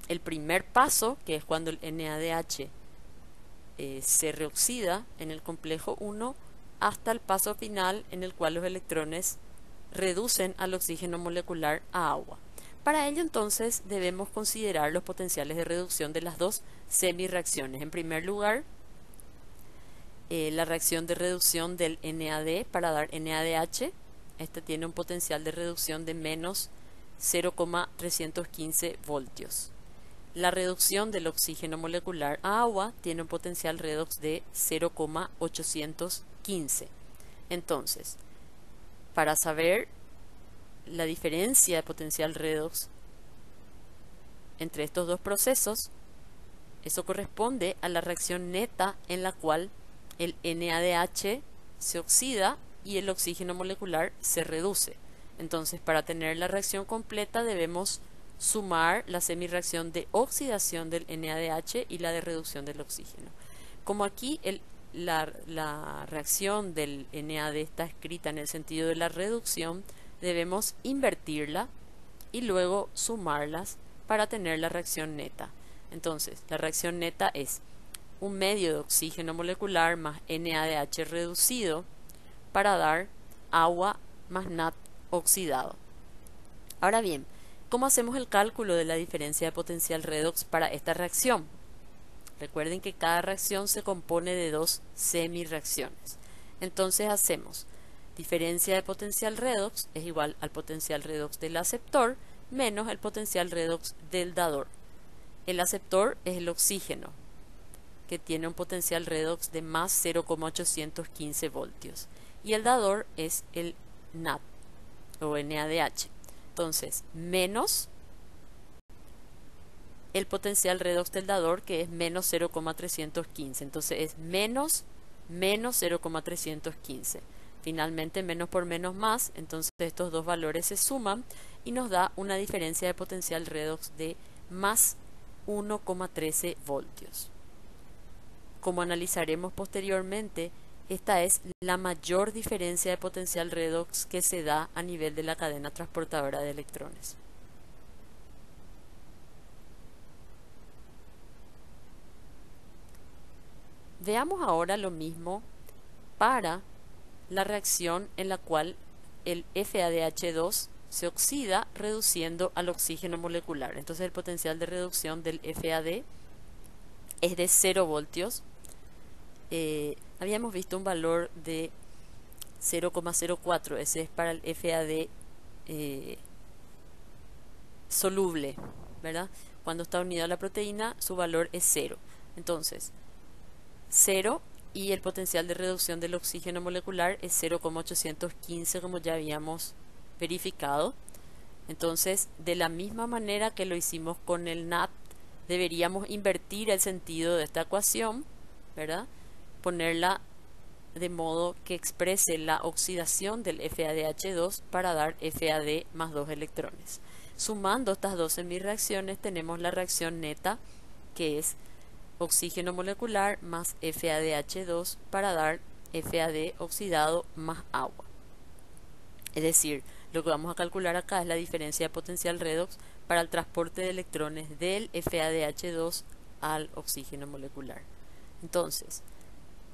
el primer paso, que es cuando el NADH se reoxida en el complejo 1, hasta el paso final en el cual los electrones reducen al oxígeno molecular a agua. Para ello entonces debemos considerar los potenciales de reducción de las dos semireacciones. En primer lugar, la reacción de reducción del NAD para dar NADH. Este tiene un potencial de reducción de menos 0,315 voltios. La reducción del oxígeno molecular a agua tiene un potencial redox de 0,815. Entonces, para saber la diferencia de potencial redox entre estos dos procesos, eso corresponde a la reacción neta en la cual el NADH se oxida y el oxígeno molecular se reduce. Entonces, para tener la reacción completa debemos sumar la semireacción de oxidación del NADH y la de reducción del oxígeno. Como aquí la reacción del NAD está escrita en el sentido de la reducción, debemos invertirla y luego sumarlas para tener la reacción neta. Entonces, la reacción neta es un medio de oxígeno molecular más NADH reducido para dar agua más NAD oxidado. Ahora bien, ¿cómo hacemos el cálculo de la diferencia de potencial redox para esta reacción? Recuerden que cada reacción se compone de dos semireacciones. Entonces hacemos diferencia de potencial redox es igual al potencial redox del aceptor menos el potencial redox del dador. El aceptor es el oxígeno, que tiene un potencial redox de más 0,815 voltios. Y el dador es el NAD o NADH. Entonces, menos el potencial redox del dador, que es menos 0,315. Entonces es menos 0,315. Finalmente, menos por menos más. Entonces estos dos valores se suman y nos da una diferencia de potencial redox de más 1,13 voltios. Como analizaremos posteriormente, esta es la mayor diferencia de potencial redox que se da a nivel de la cadena transportadora de electrones. Veamos ahora lo mismo para la reacción en la cual el FADH2 se oxida reduciendo al oxígeno molecular. Entonces el potencial de reducción del FAD es de 0 voltios. Habíamos visto un valor de 0,04, ese es para el FAD soluble, ¿verdad? Cuando está unido a la proteína, su valor es 0. Entonces, 0 y el potencial de reducción del oxígeno molecular es 0,815, como ya habíamos verificado. Entonces, de la misma manera que lo hicimos con el NAD, deberíamos invertir el sentido de esta ecuación, ¿verdad? Ponerla de modo que exprese la oxidación del FADH2 para dar FAD más 2 electrones. Sumando estas dos semireacciones tenemos la reacción neta, que es oxígeno molecular más FADH2 para dar FAD oxidado más agua. Es decir, lo que vamos a calcular acá es la diferencia de potencial redox para el transporte de electrones del FADH2 al oxígeno molecular. Entonces,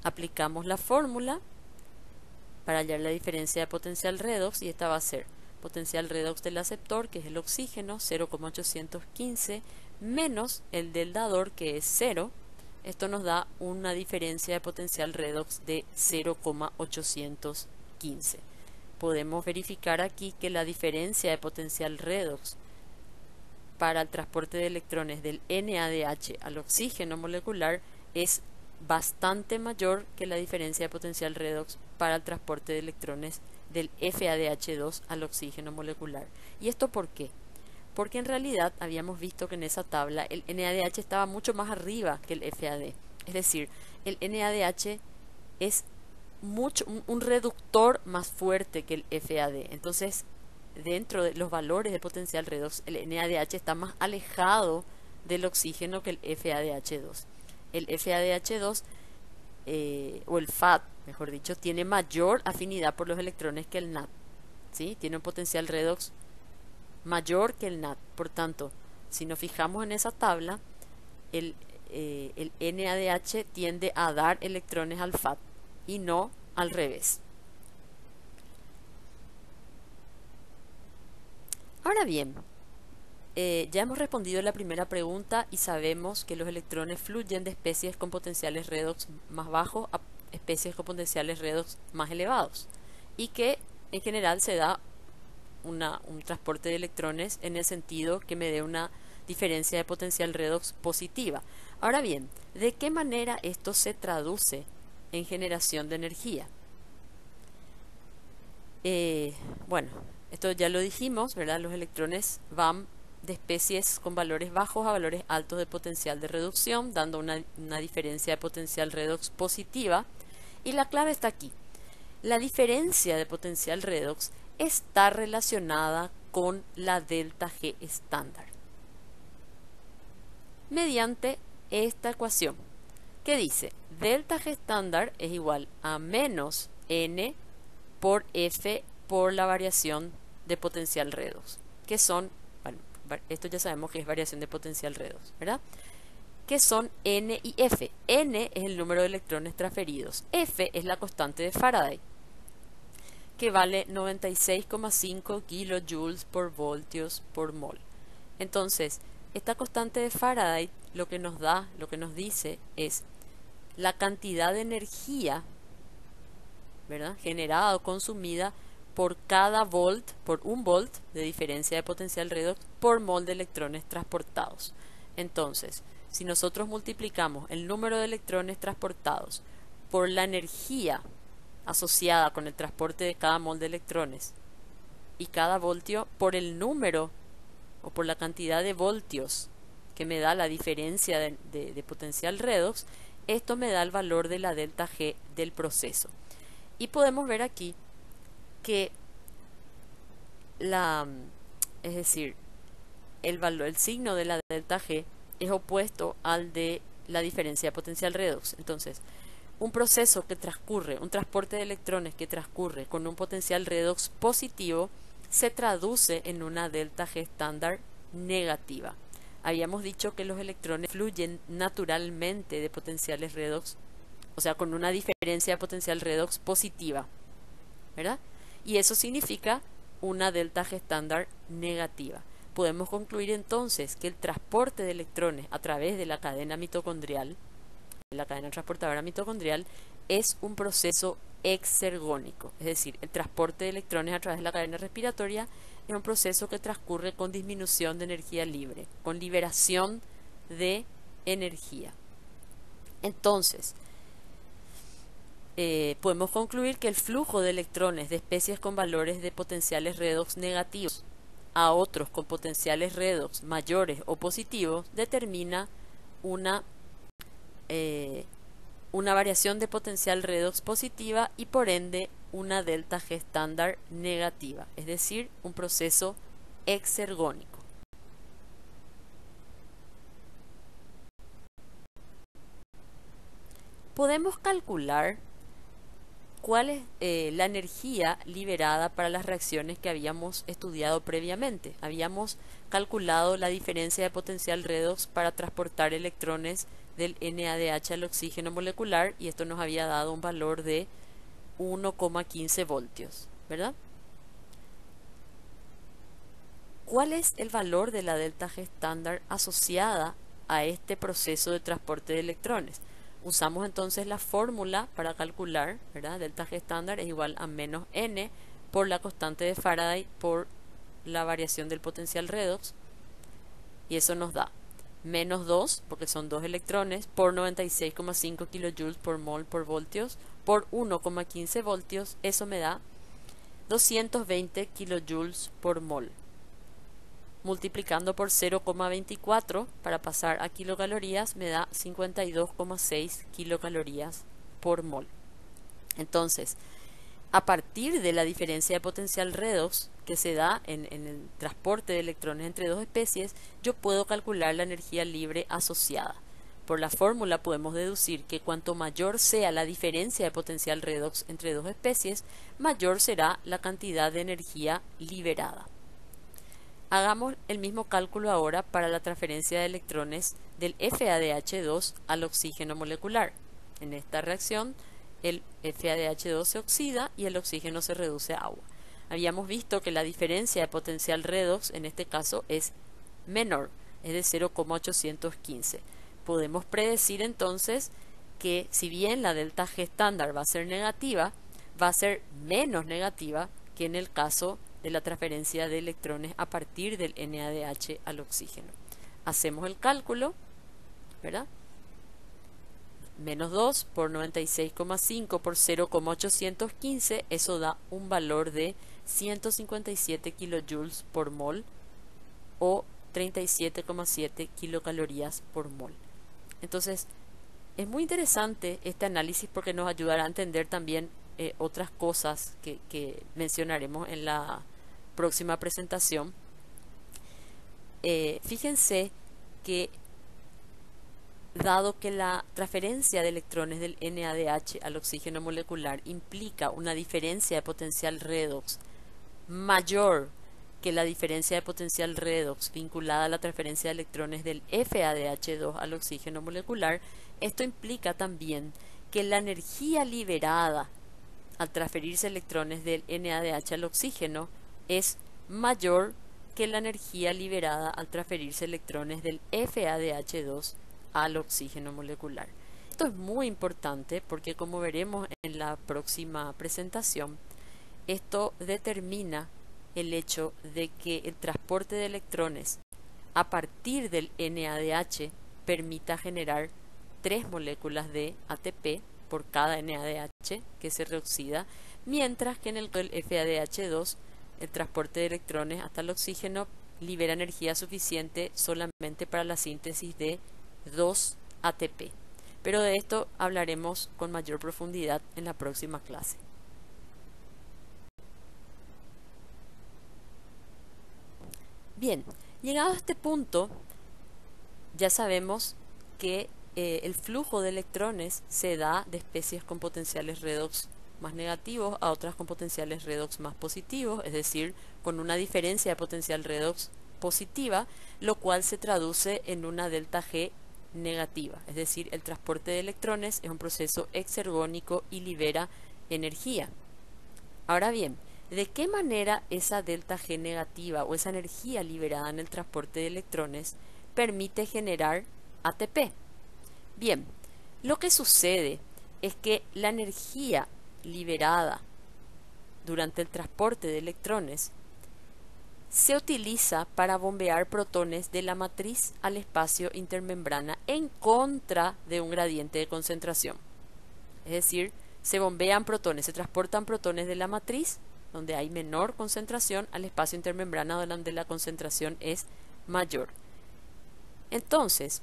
aplicamos la fórmula para hallar la diferencia de potencial redox y esta va a ser potencial redox del aceptor, que es el oxígeno, 0,815, menos el del dador, que es 0. Esto nos da una diferencia de potencial redox de 0,815. Podemos verificar aquí que la diferencia de potencial redox para el transporte de electrones del NADH al oxígeno molecular es bastante mayor que la diferencia de potencial redox para el transporte de electrones del FADH2 al oxígeno molecular. ¿Y esto por qué? Porque en realidad habíamos visto que en esa tabla el NADH estaba mucho más arriba que el FAD. Es decir, el NADH es un reductor más fuerte que el FAD. Entonces, dentro de los valores de potencial redox, el NADH está más alejado del oxígeno que el FADH2. El FADH2 o el FAD, mejor dicho, tiene mayor afinidad por los electrones que el NAD, ¿sí? Tiene un potencial redox mayor que el NAD. Por tanto, si nos fijamos en esa tabla, el NADH tiende a dar electrones al FAD y no al revés. Ahora bien, ya hemos respondido la primera pregunta y sabemos que los electrones fluyen de especies con potenciales redox más bajos a especies con potenciales redox más elevados, y que en general se da un transporte de electrones en el sentido que me dé una diferencia de potencial redox positiva. Ahora bien, ¿de qué manera esto se traduce en generación de energía? Bueno, esto ya lo dijimos, ¿verdad? Los electrones van de especies con valores bajos a valores altos de potencial de reducción, dando una diferencia de potencial redox positiva. Y la clave está aquí. La diferencia de potencial redox está relacionada con la delta G estándar mediante esta ecuación que dice delta G estándar es igual a menos N por F por la variación de potencial redox, que son, bueno, esto ya sabemos que es variación de potencial redox, ¿verdad? Que son N y F. N es el número de electrones transferidos. F es la constante de Faraday, que vale 96,5 kilojoules por voltios por mol. Entonces, esta constante de Faraday lo que nos da, lo que nos dice es la cantidad de energía, ¿verdad?, generada o consumida por cada volt, por un volt de diferencia de potencial redox por mol de electrones transportados. Entonces, si nosotros multiplicamos el número de electrones transportados por la energía asociada con el transporte de cada mol de electrones y cada voltio por el número o por la cantidad de voltios que me da la diferencia de potencial redox, esto me da el valor de la delta G del proceso. Y podemos ver aquí que es decir, el signo de la delta G es opuesto al de la diferencia de potencial redox. Entonces, un proceso que transcurre, un transporte de electrones que transcurre con un potencial redox positivo, se traduce en una delta G estándar negativa. Habíamos dicho que los electrones fluyen naturalmente de potenciales redox, o sea, con una diferencia de potencial redox positiva, ¿verdad? Y eso significa una delta G estándar negativa. Podemos concluir entonces que el transporte de electrones a través de la cadena mitocondrial, la cadena transportadora mitocondrial, es un proceso exergónico, es decir, el transporte de electrones a través de la cadena respiratoria es un proceso que transcurre con disminución de energía libre, con liberación de energía. Entonces, podemos concluir que el flujo de electrones de especies con valores de potenciales redox negativos a otros con potenciales redox mayores o positivos determina una variación de potencial redox positiva y por ende una delta G estándar negativa, es decir, un proceso exergónico. Podemos calcular cuál es la energía liberada para las reacciones que habíamos estudiado previamente. Habíamos calculado la diferencia de potencial redox para transportar electrones del NADH al oxígeno molecular y esto nos había dado un valor de 1,15 voltios, ¿verdad? ¿Cuál es el valor de la delta G estándar asociada a este proceso de transporte de electrones? Usamos entonces la fórmula para calcular, ¿verdad? Delta G estándar es igual a menos N por la constante de Faraday por la variación del potencial redox, y eso nos da menos 2, porque son 2 electrones, por 96,5 kilojoules por mol por voltios, por 1,15 voltios, eso me da 220 kilojoules por mol. Multiplicando por 0,24 para pasar a kilocalorías me da 52,6 kilocalorías por mol. Entonces, a partir de la diferencia de potencial redox que se da en el transporte de electrones entre dos especies, yo puedo calcular la energía libre asociada. Por la fórmula podemos deducir que cuanto mayor sea la diferencia de potencial redox entre dos especies, mayor será la cantidad de energía liberada. Hagamos el mismo cálculo ahora para la transferencia de electrones del FADH2 al oxígeno molecular. En esta reacción, el FADH2 se oxida y el oxígeno se reduce a agua. Habíamos visto que la diferencia de potencial redox en este caso es menor, es de 0,815. Podemos predecir entonces que si bien la delta G estándar va a ser negativa, va a ser menos negativa que en el caso de la transferencia de electrones a partir del NADH al oxígeno. Hacemos el cálculo, ¿verdad? Menos 2 por 96,5 por 0,815, eso da un valor de 157 kilojoules por mol o 37,7 kilocalorías por mol. Entonces, es muy interesante este análisis porque nos ayudará a entender también otras cosas que mencionaremos en la próxima presentación. Fíjense que dado que la transferencia de electrones del NADH al oxígeno molecular implica una diferencia de potencial redox mayor que la diferencia de potencial redox vinculada a la transferencia de electrones del FADH2 al oxígeno molecular, esto implica también que la energía liberada al transferirse electrones del NADH al oxígeno es mayor que la energía liberada al transferirse electrones del FADH2 al oxígeno molecular. Esto es muy importante porque, como veremos en la próxima presentación, esto determina el hecho de que el transporte de electrones a partir del NADH permita generar 3 moléculas de ATP por cada NADH que se reoxida, mientras que en el FADH2 el transporte de electrones hasta el oxígeno libera energía suficiente solamente para la síntesis de 2 ATP. Pero de esto hablaremos con mayor profundidad en la próxima clase. Bien, llegado a este punto, ya sabemos que el flujo de electrones se da de especies con potenciales redox más negativos a otras con potenciales redox más positivos, es decir, con una diferencia de potencial redox positiva, lo cual se traduce en una delta G negativa, es decir, el transporte de electrones es un proceso exergónico y libera energía. Ahora bien, ¿de qué manera esa delta G negativa o esa energía liberada en el transporte de electrones permite generar ATP? Bien, lo que sucede es que la energía liberada durante el transporte de electrones se utiliza para bombear protones de la matriz al espacio intermembrana en contra de un gradiente de concentración. Es decir, se bombean protones, se transportan protones de la matriz, donde hay menor concentración, al espacio intermembrana donde la concentración es mayor. Entonces,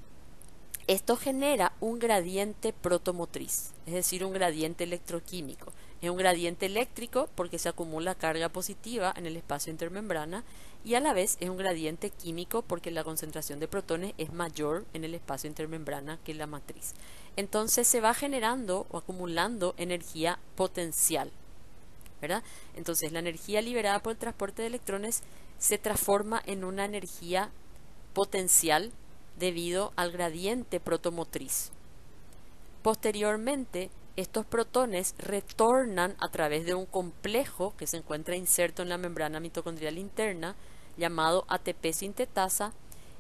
esto genera un gradiente protomotriz, es decir, un gradiente electroquímico. Es un gradiente eléctrico porque se acumula carga positiva en el espacio intermembrana y a la vez es un gradiente químico porque la concentración de protones es mayor en el espacio intermembrana que la matriz. Entonces se va generando o acumulando energía potencial, ¿verdad? Entonces la energía liberada por el transporte de electrones se transforma en una energía potencial debido al gradiente protomotriz. Posteriormente, estos protones retornan a través de un complejo que se encuentra inserto en la membrana mitocondrial interna llamado ATP sintetasa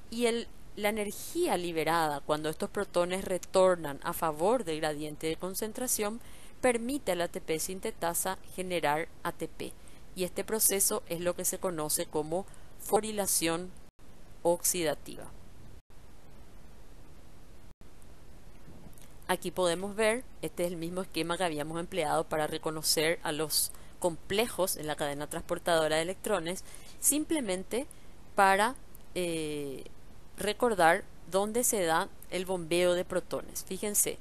y la energía liberada cuando estos protones retornan a favor del gradiente de concentración permite al ATP sintetasa generar ATP y este proceso es lo que se conoce como fosforilación oxidativa. Aquí podemos ver, este es el mismo esquema que habíamos empleado para reconocer a los complejos en la cadena transportadora de electrones, simplemente para recordar dónde se da el bombeo de protones. Fíjense,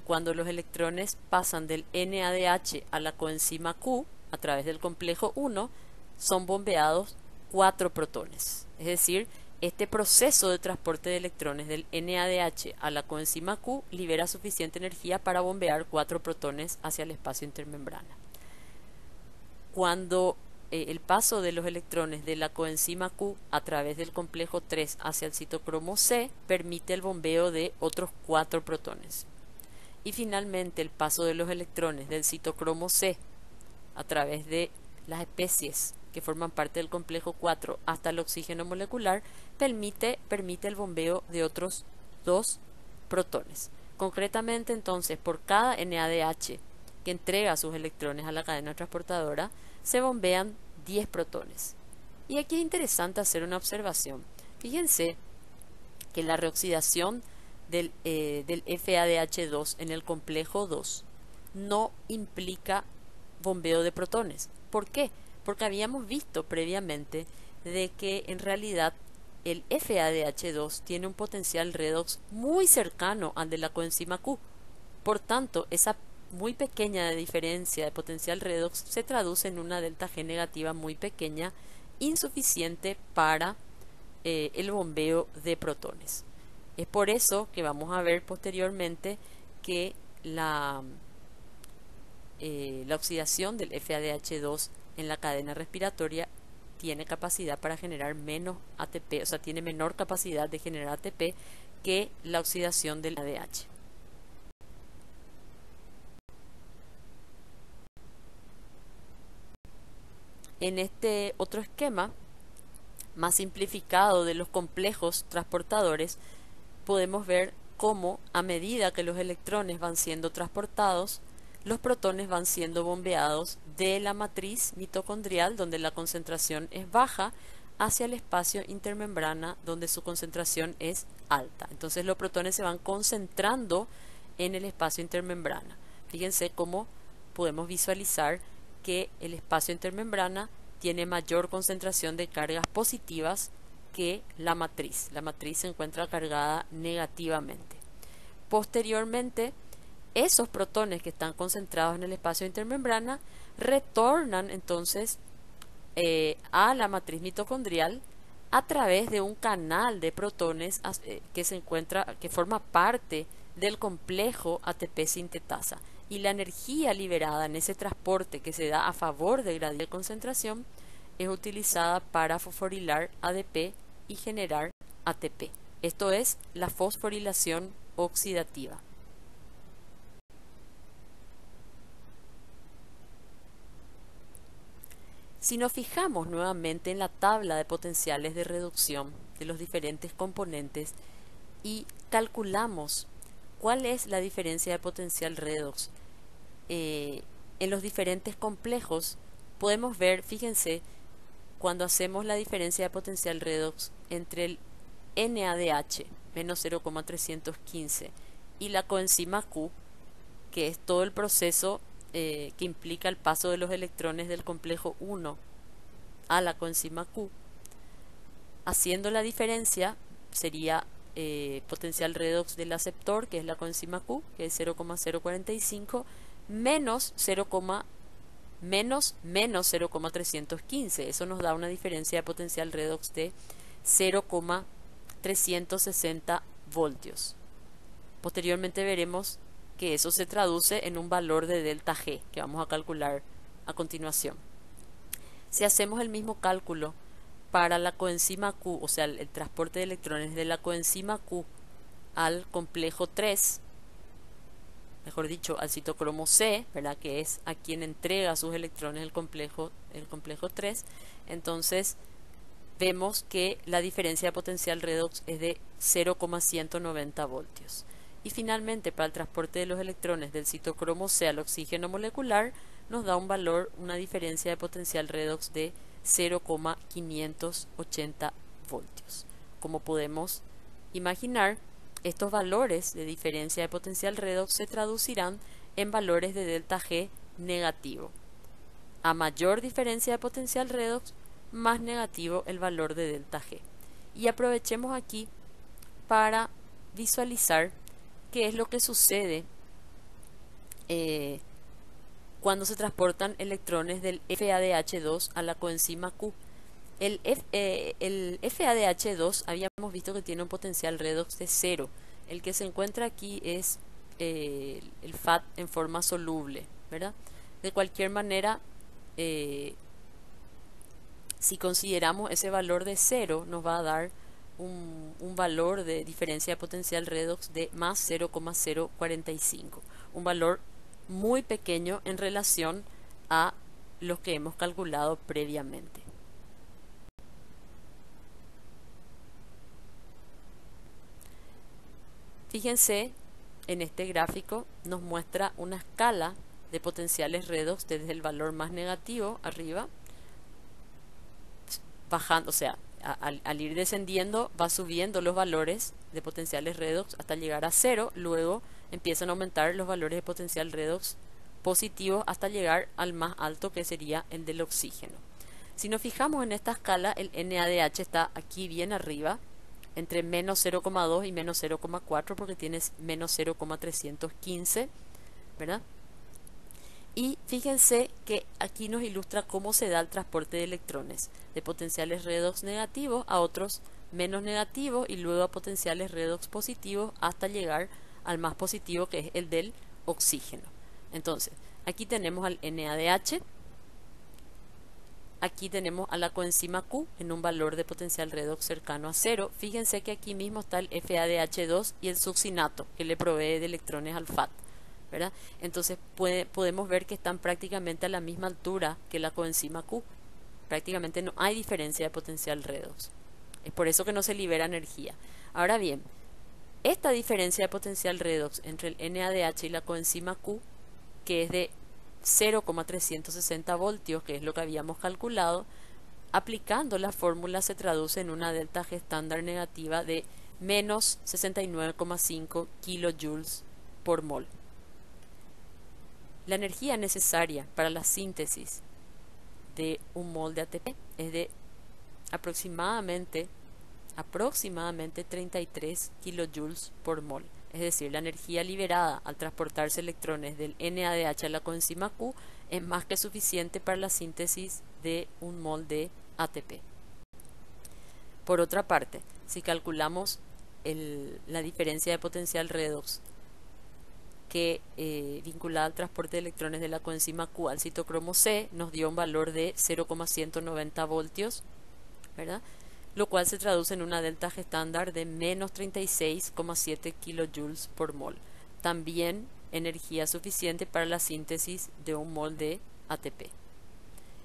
cuando los electrones pasan del NADH a la coenzima Q a través del complejo 1, son bombeados 4 protones. Es decir, este proceso de transporte de electrones del NADH a la coenzima Q libera suficiente energía para bombear 4 protones hacia el espacio intermembrana. Cuando el paso de los electrones de la coenzima Q a través del complejo 3 hacia el citocromo C permite el bombeo de otros 4 protones. Y finalmente el paso de los electrones del citocromo C a través de las especies que forman parte del complejo 4 hasta el oxígeno molecular permite el bombeo de otros 2 protones. Concretamente, entonces, por cada NADH que entrega sus electrones a la cadena transportadora, se bombean 10 protones. Y aquí es interesante hacer una observación. Fíjense que la reoxidación del FADH2 en el complejo 2 no implica bombeo de protones. ¿Por qué? Porque habíamos visto previamente de que en realidad el FADH2 tiene un potencial redox muy cercano al de la coenzima Q. Por tanto, esa muy pequeña diferencia de potencial redox se traduce en una delta G negativa muy pequeña, insuficiente para el bombeo de protones. Es por eso que vamos a ver posteriormente que la oxidación del FADH2 en la cadena respiratoria tiene capacidad para generar menos ATP, o sea, tiene menor capacidad de generar ATP que la oxidación del ADH. En este otro esquema más simplificado de los complejos transportadores, podemos ver cómo a medida que los electrones van siendo transportados, los protones van siendo bombeados de la matriz mitocondrial, donde la concentración es baja, hacia el espacio intermembrana, donde su concentración es alta. Entonces los protones se van concentrando en el espacio intermembrana. Fíjense cómo podemos visualizar que el espacio intermembrana tiene mayor concentración de cargas positivas que la matriz. La matriz se encuentra cargada negativamente. Posteriormente, esos protones que están concentrados en el espacio intermembrana retornan entonces a la matriz mitocondrial a través de un canal de protones que forma parte del complejo ATP sintetasa, y la energía liberada en ese transporte que se da a favor del gradiente de concentración es utilizada para fosforilar ADP y generar ATP. Esto es la fosforilación oxidativa. Si nos fijamos nuevamente en la tabla de potenciales de reducción de los diferentes componentes y calculamos cuál es la diferencia de potencial redox en los diferentes complejos, podemos ver, fíjense, cuando hacemos la diferencia de potencial redox entre el NADH menos 0,315 y la coenzima Q, que es todo el proceso que implica el paso de los electrones del complejo 1 a la coenzima Q, haciendo la diferencia sería potencial redox del aceptor, que es la coenzima Q, que es 0,045, menos 0,315. Eso nos da una diferencia de potencial redox de 0,360 voltios. Posteriormente veremos que eso se traduce en un valor de delta G que vamos a calcular a continuación. Si hacemos el mismo cálculo para la coenzima Q, o sea, el transporte de electrones de la coenzima Q al complejo 3, mejor dicho, al citocromo C, ¿verdad?, que es a quien entrega sus electrones el complejo 3, entonces vemos que la diferencia de potencial redox es de 0,190 voltios. Y finalmente, para el transporte de los electrones del citocromo C al oxígeno molecular, nos da un valor, una diferencia de potencial redox de 0,580 voltios. Como podemos imaginar, estos valores de diferencia de potencial redox se traducirán en valores de delta G negativo. A mayor diferencia de potencial redox, más negativo el valor de delta G. Y aprovechemos aquí para visualizar qué es lo que sucede eh, cuando se transportan electrones del FADH2 a la coenzima Q. El FADH2 habíamos visto que tiene un potencial redox de 0. El que se encuentra aquí es el FAD en forma soluble, ¿verdad? De cualquier manera, si consideramos ese valor de 0, nos va a dar un valor de diferencia de potencial redox de más 0,045. Un valor muy pequeño en relación a los que hemos calculado previamente. Fíjense, en este gráfico nos muestra una escala de potenciales redox desde el valor más negativo arriba, bajando, o sea, al ir descendiendo va subiendo los valores de potenciales redox hasta llegar a 0, luego empiezan a aumentar los valores de potencial redox positivo hasta llegar al más alto, que sería el del oxígeno. Si nos fijamos en esta escala, el NADH está aquí bien arriba, entre menos 0,2 y menos 0,4, porque tienes menos 0,315, ¿verdad? Y fíjense que aquí nos ilustra cómo se da el transporte de electrones, de potenciales redox negativos a otros menos negativos y luego a potenciales redox positivos hasta llegar al más positivo, que es el del oxígeno. Entonces, aquí tenemos al NADH, aquí tenemos a la coenzima Q en un valor de potencial redox cercano a 0. Fíjense que aquí mismo está el FADH2 y el succinato que le provee de electrones al FAD, ¿verdad? Entonces podemos ver que están prácticamente a la misma altura que la coenzima Q. Prácticamente no hay diferencia de potencial redox. Es por eso que no se libera energía. Ahora bien, esta diferencia de potencial redox entre el NADH y la coenzima Q, que es de 0,360 voltios, que es lo que habíamos calculado, aplicando la fórmula se traduce en una delta G estándar negativa de menos 69,5 kilojoules por mol. La energía necesaria para la síntesis de un mol de ATP es de aproximadamente 33 kilojoules por mol. Es decir, la energía liberada al transportarse electrones del NADH a la coenzima Q es más que suficiente para la síntesis de un mol de ATP. Por otra parte, si calculamos la diferencia de potencial redox que vinculada al transporte de electrones de la coenzima Q al citocromo C, nos dio un valor de 0,190 voltios, ¿verdad? Lo cual se traduce en una delta G estándar de menos 36,7 kilojoules por mol. También energía suficiente para la síntesis de un mol de ATP.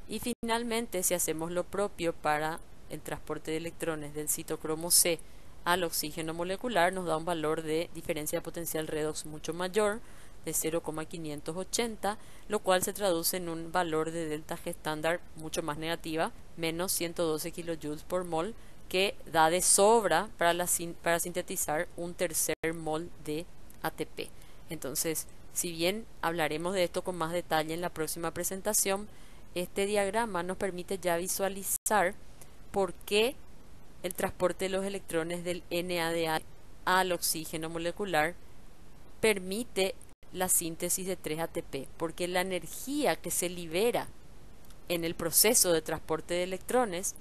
Y finalmente, si hacemos lo propio para el transporte de electrones del citocromo C al oxígeno molecular, nos da un valor de diferencia de potencial redox mucho mayor, de 0,580, lo cual se traduce en un valor de delta G estándar mucho más negativa, menos 112 kilojoules por mol, que da de sobra para sintetizar un tercer mol de ATP. Entonces, si bien hablaremos de esto con más detalle en la próxima presentación, este diagrama nos permite ya visualizar por qué el transporte de los electrones del NADH al oxígeno molecular permite la síntesis de 3 ATP, porque la energía que se libera en el proceso de transporte de electrones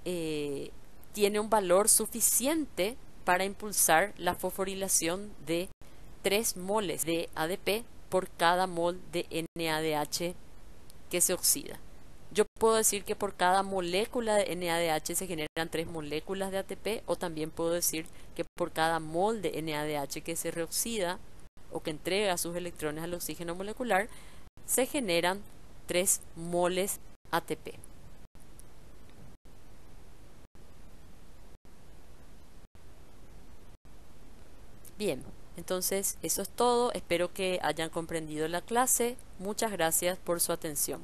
tiene un valor suficiente para impulsar la fosforilación de 3 moles de ADP por cada mol de NADH que se oxida. Yo puedo decir que por cada molécula de NADH se generan 3 moléculas de ATP, o también puedo decir que por cada mol de NADH que se reoxida o que entrega sus electrones al oxígeno molecular, se generan 3 moles ATP. Bien, entonces eso es todo. Espero que hayan comprendido la clase. Muchas gracias por su atención.